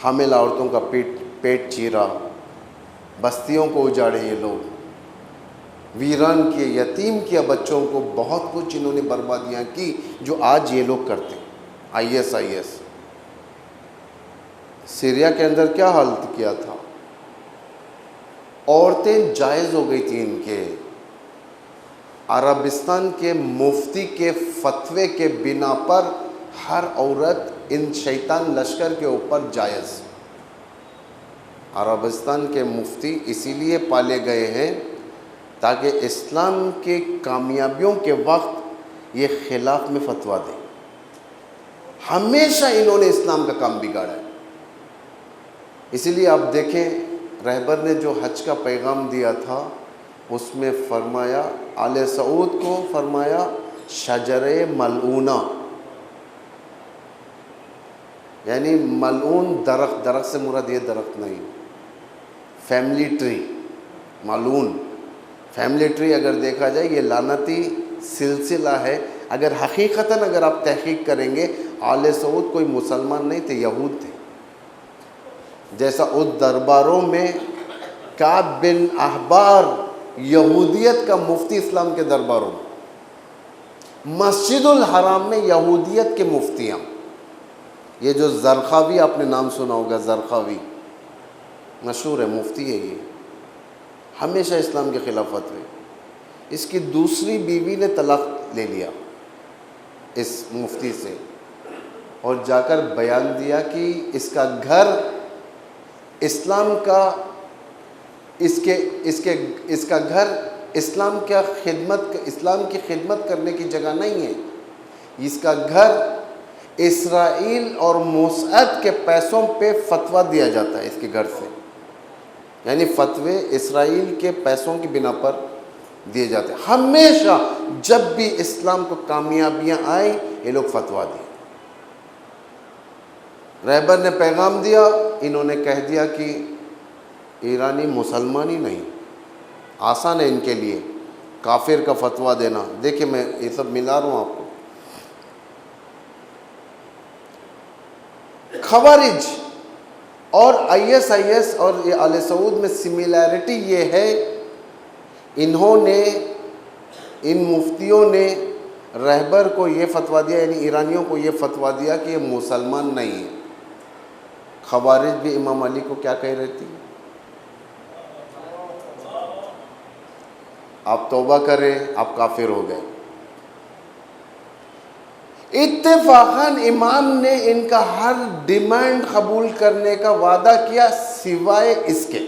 حامل عورتوں کا پیٹ چیرا، بستیوں کو اجاڑے یہ لوگ، ویران کیے، یتیم کیا بچوں کو، بہت کچھ انہوں نے بربادیاں کی جو آج یہ لوگ کرتے۔ IS سیریا کے اندر کیا حالت کیا تھا، عورتیں جائز ہو گئی تھی ان کے، عربستان کے مفتی کے فتوے کے بنا پر ہر عورت ان شیطان لشکر کے اوپر جائز۔ عربستان کے مفتی اسی لیے پالے گئے ہیں تاکہ اسلام کے کامیابیوں کے وقت یہ خلاف میں فتویٰ دیں۔ ہمیشہ انہوں نے اسلام کا کام بگاڑا ہے۔ اسی لیے آپ دیکھیں رہبر نے جو حج کا پیغام دیا تھا اس میں فرمایا، آل سعود کو فرمایا شجر ملعونہ، یعنی ملعون درخت سے مراد یہ درخت نہیں، فیملی ٹری، ملعون فیملی ٹری اگر دیکھا جائے یہ لعنتی سلسلہ ہے۔ اگر حقیقتاً اگر آپ تحقیق کریں گے، آل سعود کوئی مسلمان نہیں تھے، یہود تھے، جیسا اس درباروں میں کعب بن احبار یہودیت کا مفتی اسلام کے درباروں میں، مسجد الحرام میں یہودیت کے مفتیاں، یہ جو زرقاوی آپ نے نام سنا ہوگا، زرقاوی مشہور ہے، مفتی ہے، یہ ہمیشہ اسلام کے خلاف فتوے. اس کی دوسری بیوی نے طلاق لے لیا اس مفتی سے، اور جا کر بیان دیا کہ اس کا گھر اسلام کا اس کا گھر اسلام کی خدمت کرنے کی جگہ نہیں ہے. اس کا گھر اسرائیل اور موساد کے پیسوں پہ فتویٰ دیا جاتا ہے اس کے گھر سے، یعنی فتوے اسرائیل کے پیسوں کی بنا پر دیے جاتے ہیں. ہمیشہ جب بھی اسلام کو کامیابیاں آئیں یہ لوگ فتویٰ دیں. رہبر نے پیغام دیا، انہوں نے کہہ دیا کہ ایرانی مسلمان ہی نہیں، آسان ہے ان کے لیے کافر کا فتویٰ دینا. دیکھیں میں یہ سب ملا رہا ہوں آپ کو. خوارج اور ISIS اور یہ آل سعود میں سملیرٹی یہ ہے، ان مفتیوں نے رہبر کو یہ فتویٰ دیا، یعنی ایرانیوں کو یہ فتویٰ دیا کہ یہ مسلمان نہیں ہے. خوارج بھی امام علی کو کیا کہہ رہی تھی؟ آپ توبہ کریں، آپ کافر ہو گئے. اتفاقاً امام نے ان کا ہر ڈیمانڈ قبول کرنے کا وعدہ کیا، سوائے اس کے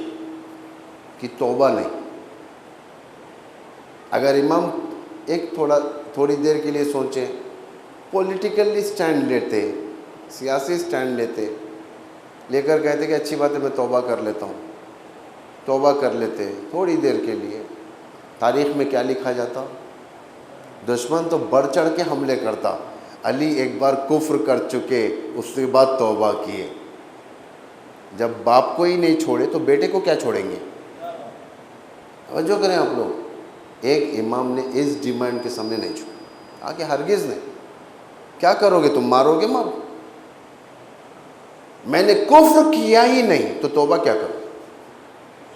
کہ توبہ نہیں. اگر امام تھوڑی دیر کے لیے سوچیں، پولیٹیکلی سٹینڈ لیتے، سیاسی سٹینڈ لے کر کہتے کہ اچھی بات ہے میں توبہ کر لیتا ہوں، توبہ کر لیتے تھوڑی دیر کے لیے، تاریخ میں کیا لکھا جاتا؟ دشمن تو بڑھ چڑھ کے حملے کرتا، علی ایک بار کفر کر چکے، اس کے بعد توبہ کیے. جب باپ کو ہی نہیں چھوڑے تو بیٹے کو کیا چھوڑیں گے؟ توجہ کریں آپ لوگ. ایک امام نے اس ڈیمانڈ کے سامنے نہیں چھوڑا، آگے ہرگز نہیں. کیا کرو گے تم؟ مارو گے؟ مارو. میں نے کفر کیا ہی نہیں تو توبہ کیا کرو؟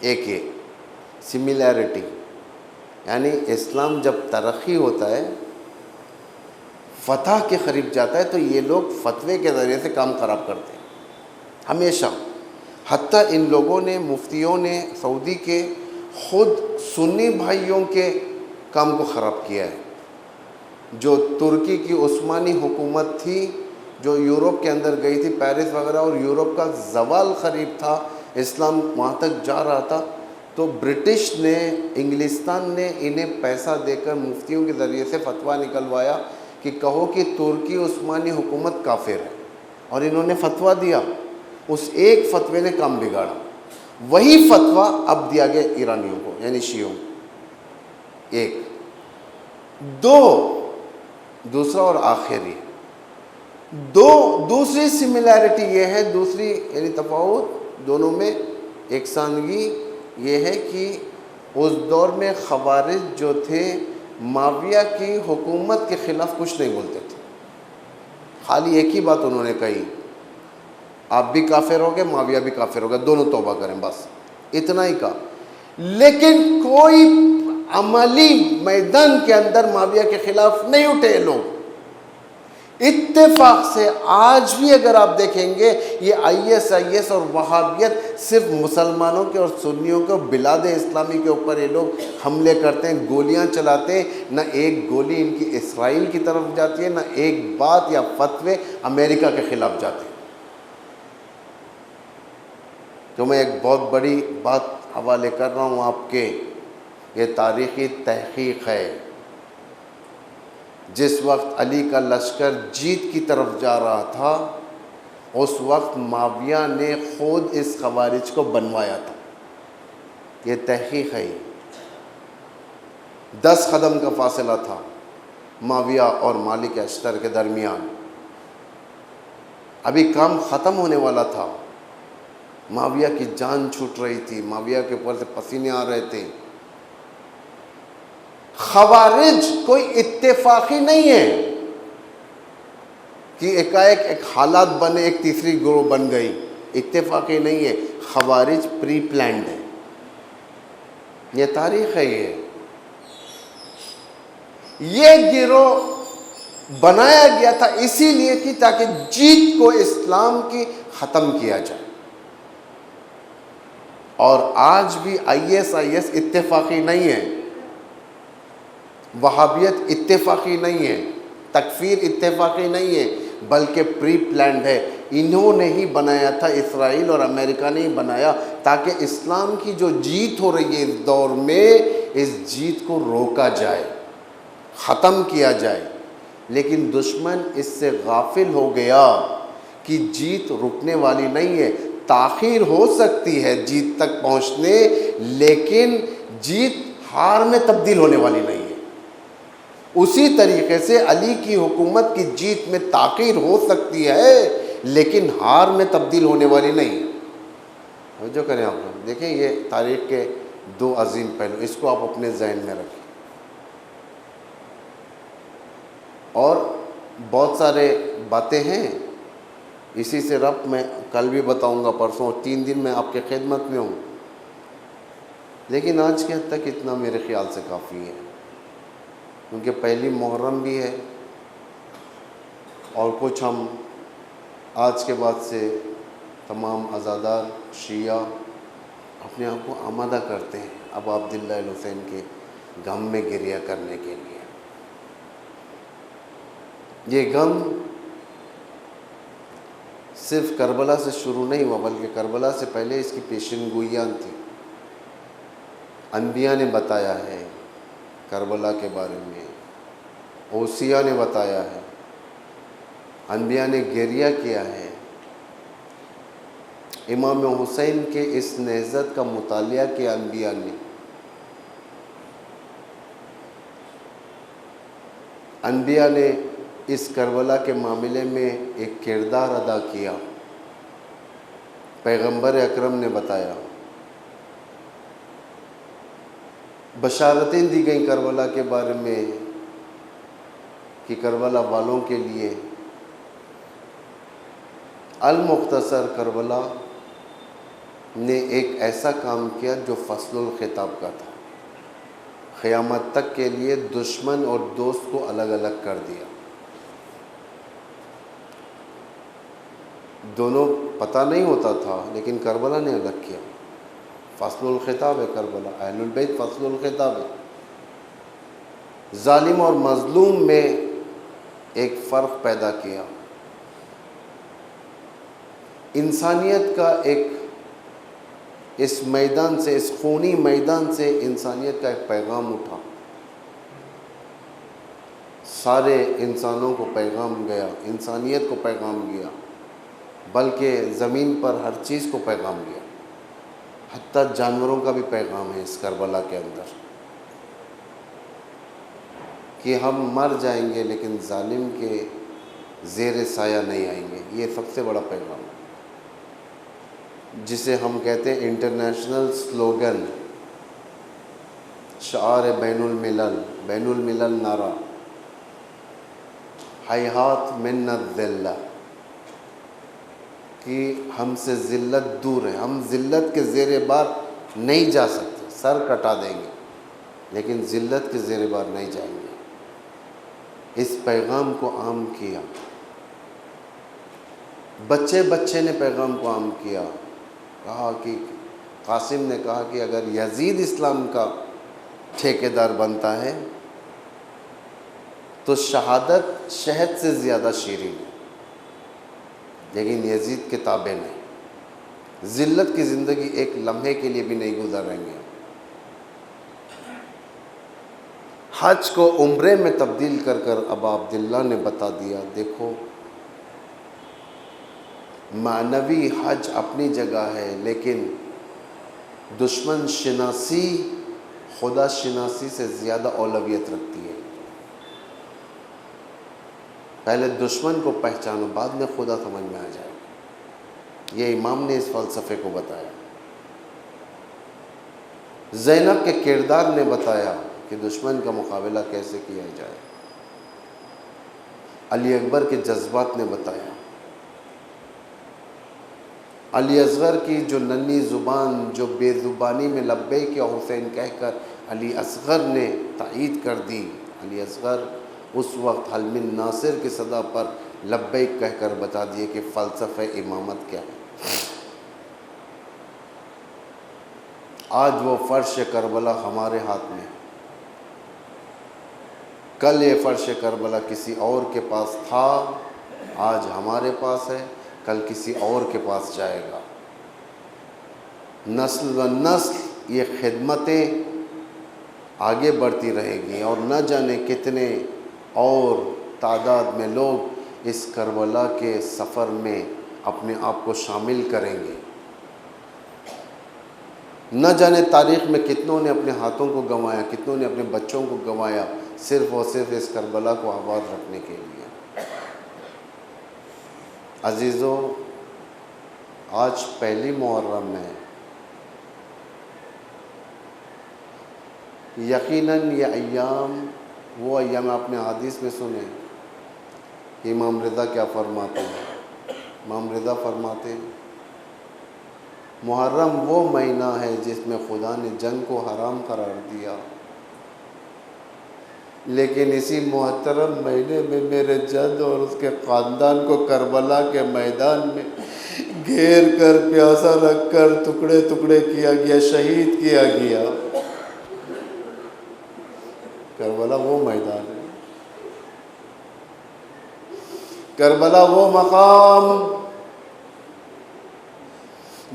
ایک یہ سملیرٹی، یعنی اسلام جب ترقی ہوتا ہے، فتح کے قریب جاتا ہے، تو یہ لوگ فتوے کے ذریعے سے کام خراب کرتے ہیں ہمیشہ. حتیٰ ان لوگوں نے، مفتیوں نے سعودی کے خود سنی بھائیوں کے کام کو خراب کیا ہے. جو ترکی کی عثمانی حکومت تھی، جو یورپ کے اندر گئی تھی، پیرس وغیرہ، اور یورپ کا زوال قریب تھا، اسلام وہاں تک جا رہا تھا، تو برٹش نے، انگلستان نے انہیں پیسہ دے کر مفتیوں کے ذریعے سے فتویٰ نکلوایا کہ کہو کہ ترکی عثمانی حکومت کافر ہے، اور انہوں نے فتویٰ دیا. اس ایک فتوے نے کام بگاڑا. وہی فتویٰ اب دیا گیا ایرانیوں کو، یعنی شیعوں. ایک دوسرا اور آخری دوسری سملیرٹی یہ ہے، دوسری یعنی تفاوت دونوں میں یکسانگی یہ ہے کہ اس دور میں خوارج جو تھے معاویہ کی حکومت کے خلاف کچھ نہیں بولتے تھے. خالی ایک ہی بات انہوں نے کہی، آپ بھی کافر ہو گئے، معاویہ بھی کافر ہو گئے، دونوں توبہ کریں، بس اتنا ہی کہا. لیکن کوئی عملی میدان کے اندر معاویہ کے خلاف نہیں اٹھے لوگ. اتفاق سے آج بھی اگر آپ دیکھیں گے، یہ ISIS اور وہابیت صرف مسلمانوں کے اور سنیوں کے بلاد اسلامی کے اوپر یہ لوگ حملے کرتے ہیں، گولیاں چلاتے ہیں. نہ ایک گولی ان کی اسرائیل کی طرف جاتی ہے، نہ ایک بات یا فتوے امریکہ کے خلاف جاتے ہیں. تو میں ایک بہت بڑی بات حوالے کر رہا ہوں آپ کے، یہ تاریخی تحقیق ہے. جس وقت علی کا لشکر جیت کی طرف جا رہا تھا، اس وقت معاویہ نے خود اس خوارج کو بنوایا تھا. یہ تحقیق ہے. 10 قدم کا فاصلہ تھا معاویہ اور مالک اشتر کے درمیان. ابھی کام ختم ہونے والا تھا. معاویہ کی جان چھوٹ رہی تھی، معاویہ کے اوپر سے پسینے آ رہے تھے. خوارج کوئی اتفاقی نہیں ہے کہ ایک حالات بنے، ایک تیسری گروہ بن گئی. اتفاقی نہیں ہے. خوارج پری پلانڈ ہے. یہ تاریخ ہے. یہ گروہ بنایا گیا تھا اسی لیے کہ تاکہ جیت کو اسلام کی ختم کیا جائے. اور آج بھی ISIS اتفاقی نہیں ہے، وہابیت اتفاقی نہیں ہے، تکفیر اتفاقی نہیں ہے، بلکہ پری پلانڈ ہے. انہوں نے ہی بنایا تھا، اسرائیل اور امریکہ نے ہی بنایا، تاکہ اسلام کی جو جیت ہو رہی ہے اس دور میں، اس جیت کو روکا جائے، ختم کیا جائے. لیکن دشمن اس سے غافل ہو گیا کہ جیت رکنے والی نہیں ہے. تاخیر ہو سکتی ہے جیت تک پہنچنے، لیکن جیت ہار میں تبدیل ہونے والی نہیں ہے. اسی طریقے سے علی کی حکومت کی جیت میں تاخیر ہو سکتی ہے، لیکن ہار میں تبدیل ہونے والی نہیں. جو کریں آپ دیکھیں، یہ تاریخ کے دو عظیم پہلو، اس کو آپ اپنے ذہن میں رکھیں. اور بہت سارے باتیں ہیں اسی سے ربط میں کل بھی بتاؤں گا، پرسوں 3 دن میں آپ کے خدمت میں ہوں. لیکن آج کے حد تک اتنا میرے خیال سے کافی ہے، کیونکہ پہلی محرم بھی ہے، اور کچھ ہم آج کے بعد سے تمام عزادار شیعہ اپنے آپ کو آمادہ کرتے ہیں اب عبداللہ الحسین کے غم میں گریہ کرنے کے لیے. یہ غم صرف کربلا سے شروع نہیں ہوا، بلکہ کربلا سے پہلے اس کی پیشن گوئیاں تھیں. انبیاء نے بتایا ہے کربلا کے بارے میں، اوصیاء نے بتایا ہے، انبیاء نے گریہ کیا ہے. امام حسین کے اس نہضت کا مطالعہ کیا انبیاء نے. انبیاء نے اس کربلا کے معاملے میں ایک کردار ادا کیا. پیغمبر اکرم نے بتایا، بشارتیں دی گئیں کربلا کے بارے میں کہ کربلا والوں کے لیے. المختصر کربلا نے ایک ایسا کام کیا جو فصل الخطاب کا تھا، قیامت تک کے لیے دشمن اور دوست کو الگ الگ کر دیا. دونوں پتہ نہیں ہوتا تھا، لیکن کربلا نے الگ کیا. فصل الخطاب ہے کربلا، اہل البیت فصل الخطاب ہے. ظالم اور مظلوم میں ایک فرق پیدا کیا. انسانیت کا ایک اس میدان سے، اس خونی میدان سے انسانیت کا ایک پیغام اٹھا. سارے انسانوں کو پیغام گیا، انسانیت کو پیغام گیا، بلکہ زمین پر ہر چیز کو پیغام گیا. حتیٰ جانوروں کا بھی پیغام ہے اس کربلا کے اندر، کہ ہم مر جائیں گے لیکن ظالم کے زیر سایہ نہیں آئیں گے. یہ سب سے بڑا پیغام ہے، جسے ہم کہتے ہیں انٹرنیشنل سلوگن، شعار بین الملل نعرہ، ہیہات من الذلہ، کہ ہم سے ذلت دور ہے. ہم ذلت کے زیر بار نہیں جا سکتے، سر کٹا دیں گے لیکن ذلت کے زیر بار نہیں جائیں گے. اس پیغام کو عام کیا. بچے نے پیغام کو عام کیا. کہا کہ قاسم نے کہا کہ اگر یزید اسلام کا ٹھیکیدار بنتا ہے تو شہادت شہد سے زیادہ شیریں ہے، لیکن یزید کے تابع نہیں. ذلت کی زندگی ایک لمحے کے لیے بھی نہیں گزاریں گے. حج کو عمرے میں تبدیل کر کر ابا عبداللہ نے بتا دیا، دیکھو معنوی حج اپنی جگہ ہے، لیکن دشمن شناسی خدا شناسی سے زیادہ اولویت رکھتی ہے. پہلے دشمن کو پہچانو، بعد میں خدا سمجھ میں آ جائے. یہ امام نے اس فلسفے کو بتایا. زینب کے کردار نے بتایا کہ دشمن کا مقابلہ کیسے کیا جائے. علی اکبر کے جذبات نے بتایا. علی اصغر کی جو ننھی زبان، جو بے زبانی میں لبیک یا حسین کہہ کر علی اصغر نے تائید کر دی. علی اصغر اس وقت حل من ناصر کی صدا پر لبیک کہہ کر بتا دیے کہ فلسفہ امامت کیا ہے۔ آج وہ فرش کربلا ہمارے ہاتھ میں ہے، کل یہ فرش کربلا کسی اور کے پاس تھا، آج ہمارے پاس ہے، کل کسی اور کے پاس جائے گا۔ نسل و نسل یہ خدمتیں آگے بڑھتی رہے گی، اور نہ جانے کتنے اور تعداد میں لوگ اس کربلا کے سفر میں اپنے آپ کو شامل کریں گے۔ نہ جانے تاریخ میں کتنوں نے اپنے ہاتھوں کو گنوایا، کتنوں نے اپنے بچوں کو گنوایا، صرف اور صرف اس کربلا کو آباد رکھنے کے لیے۔ عزیزو، آج پہلی محرم ہے، یقیناً یہ ایام وہ ایام آپ نے حدیث میں سنے۔ امام رضا کیا فرماتے ہیں؟ امام رضا فرماتے ہیں محرم وہ مہینہ ہے جس میں خدا نے جنگ کو حرام قرار دیا، لیکن اسی محترم مہینے میں میرے جد اور اس کے خاندان کو کربلا کے میدان میں گھیر کر پیاسا رکھ کر ٹکڑے ٹکڑے کیا گیا، شہید کیا گیا۔ کربلا وہ میدان ہے، کربلا وہ مقام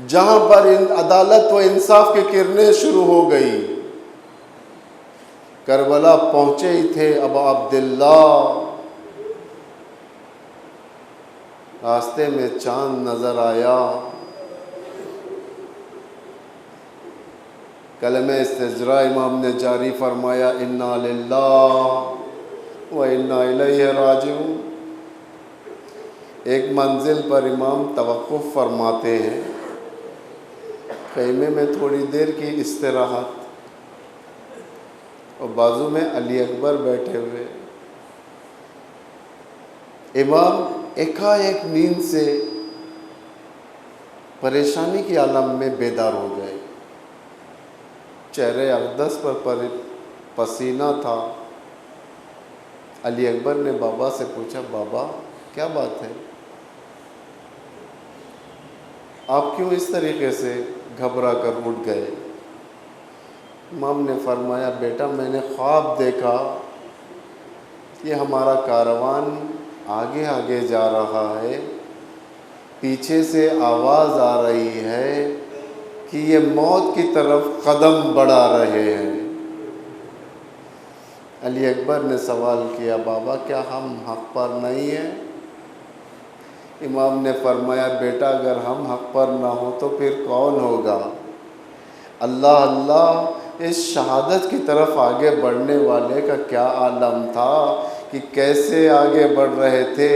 جہاں پر عدالت و انصاف کی کرنیں شروع ہو گئی۔ کربلا پہنچے ہی تھے ابا عبداللہ، راستے میں چاند نظر آیا، کلمہ استجراء امام نے جاری فرمایا، انا للہ و انا الیہ راجعون۔ ایک منزل پر امام توقف فرماتے ہیں، خیمے میں تھوڑی دیر کی استراحت، اور بازو میں علی اکبر بیٹھے ہوئے۔ امام ایک نیند سے پریشانی کے عالم میں بیدار ہو گئے، چہرے اقدس پر پسینہ تھا۔ علی اکبر نے بابا سے پوچھا، بابا کیا بات ہے، آپ کیوں اس طریقے سے گھبرا کر اٹھ گئے؟ امام نے فرمایا، بیٹا میں نے خواب دیکھا کہ ہمارا کاروان آگے آگے جا رہا ہے، پیچھے سے آواز آ رہی ہے کہ یہ موت کی طرف قدم بڑھا رہے ہیں۔ علی اکبر نے سوال کیا، بابا کیا ہم حق پر نہیں ہیں؟ امام نے فرمایا، بیٹا اگر ہم حق پر نہ ہوں تو پھر کون ہوگا؟ اللہ اللہ، اس شہادت کی طرف آگے بڑھنے والے کا کیا عالم تھا کہ کیسے آگے بڑھ رہے تھے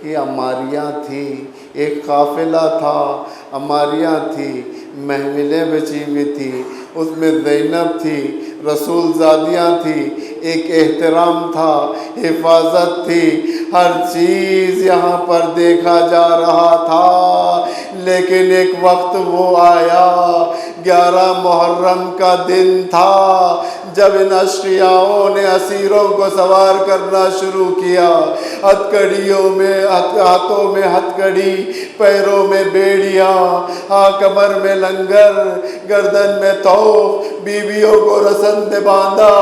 کہ عماریاں تھیں، ایک قافلہ تھا، عماریاں تھیں، محملیں بچی ہوئی تھیں، اس میں زینب تھی، رسول زادیاں تھی، ایک احترام تھا، حفاظت تھی، ہر چیز یہاں پر دیکھا جا رہا تھا۔ لیکن ایک وقت وہ آیا، 11 محرم کا دن تھا، جب ان اشقیاؤں نے اسیروں کو سوار کرنا شروع کیا، ہتھکڑیوں میں ہاتھوں میں ہتھکڑی، پیروں میں بیڑیاں، کمر میں لنگر، گردن میں توق، بیویوں کو رسن میں باندھا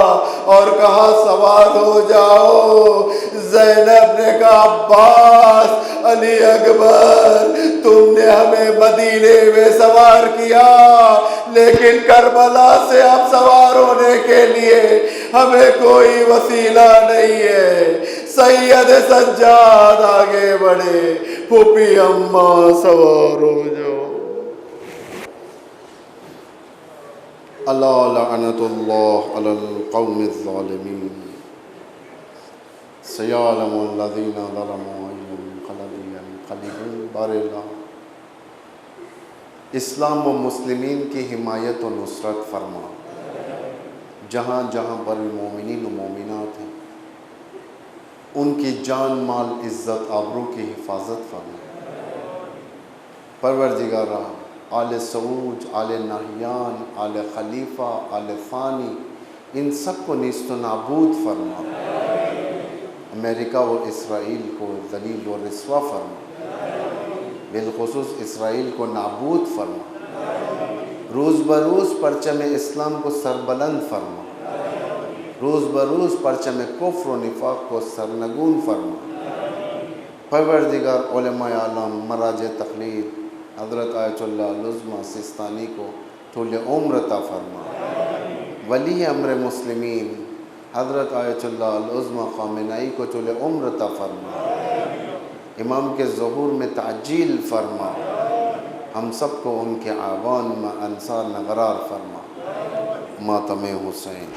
اور کہا سوار ہو جاؤ۔ زینب نے کہا، عباس، علی اکبر، تم نے ہمیں مدینے میں سوار کیا، لیکن کربلا سے اب سوار ہونے کے لیے ہمیں کوئی وسیلہ نہیں ہے۔ سید سجاد آگے بڑھے، پھوپھی اماں سوار ہو جاؤ۔ الا لعنت اللہ علی القوم الظالمین، سیعلم الذین ظلموا ای منقلب ینقلبون۔ بار اللہ اسلام و مسلمین کی حمایت و نصرت فرما، جہاں جہاں پر مومنین و مومنات ہیں ان کی جان مال عزت آبرو کی حفاظت فرما۔ پروردگارا، آل سعود، آل نہیان، آل خلیفہ، آل ثانی، ان سب کو نیست و نابود فرما۔ امریکہ و اسرائیل کو ذلیل و رسوا فرما، بالخصوص اسرائیل کو نابود فرما، روز بروز پرچم اسلام کو سربلند فرما، روز بروز پرچم کفر و نفاق کو سرنگون فرما۔ پروردگار علماء اعلام مراجع تقلید حضرت آیت اللہ العظمہ سستانی کو طول عمر عطا فرما، ولی امر مسلمین حضرت آیت اللہ العظمہ خامنائی کو طول عمر عطا فرما، امام کے ظہور میں تعجیل فرما، ہم سب کو ان کے اعوان میں انصار نہ قرار فرما۔ ماتم حسین۔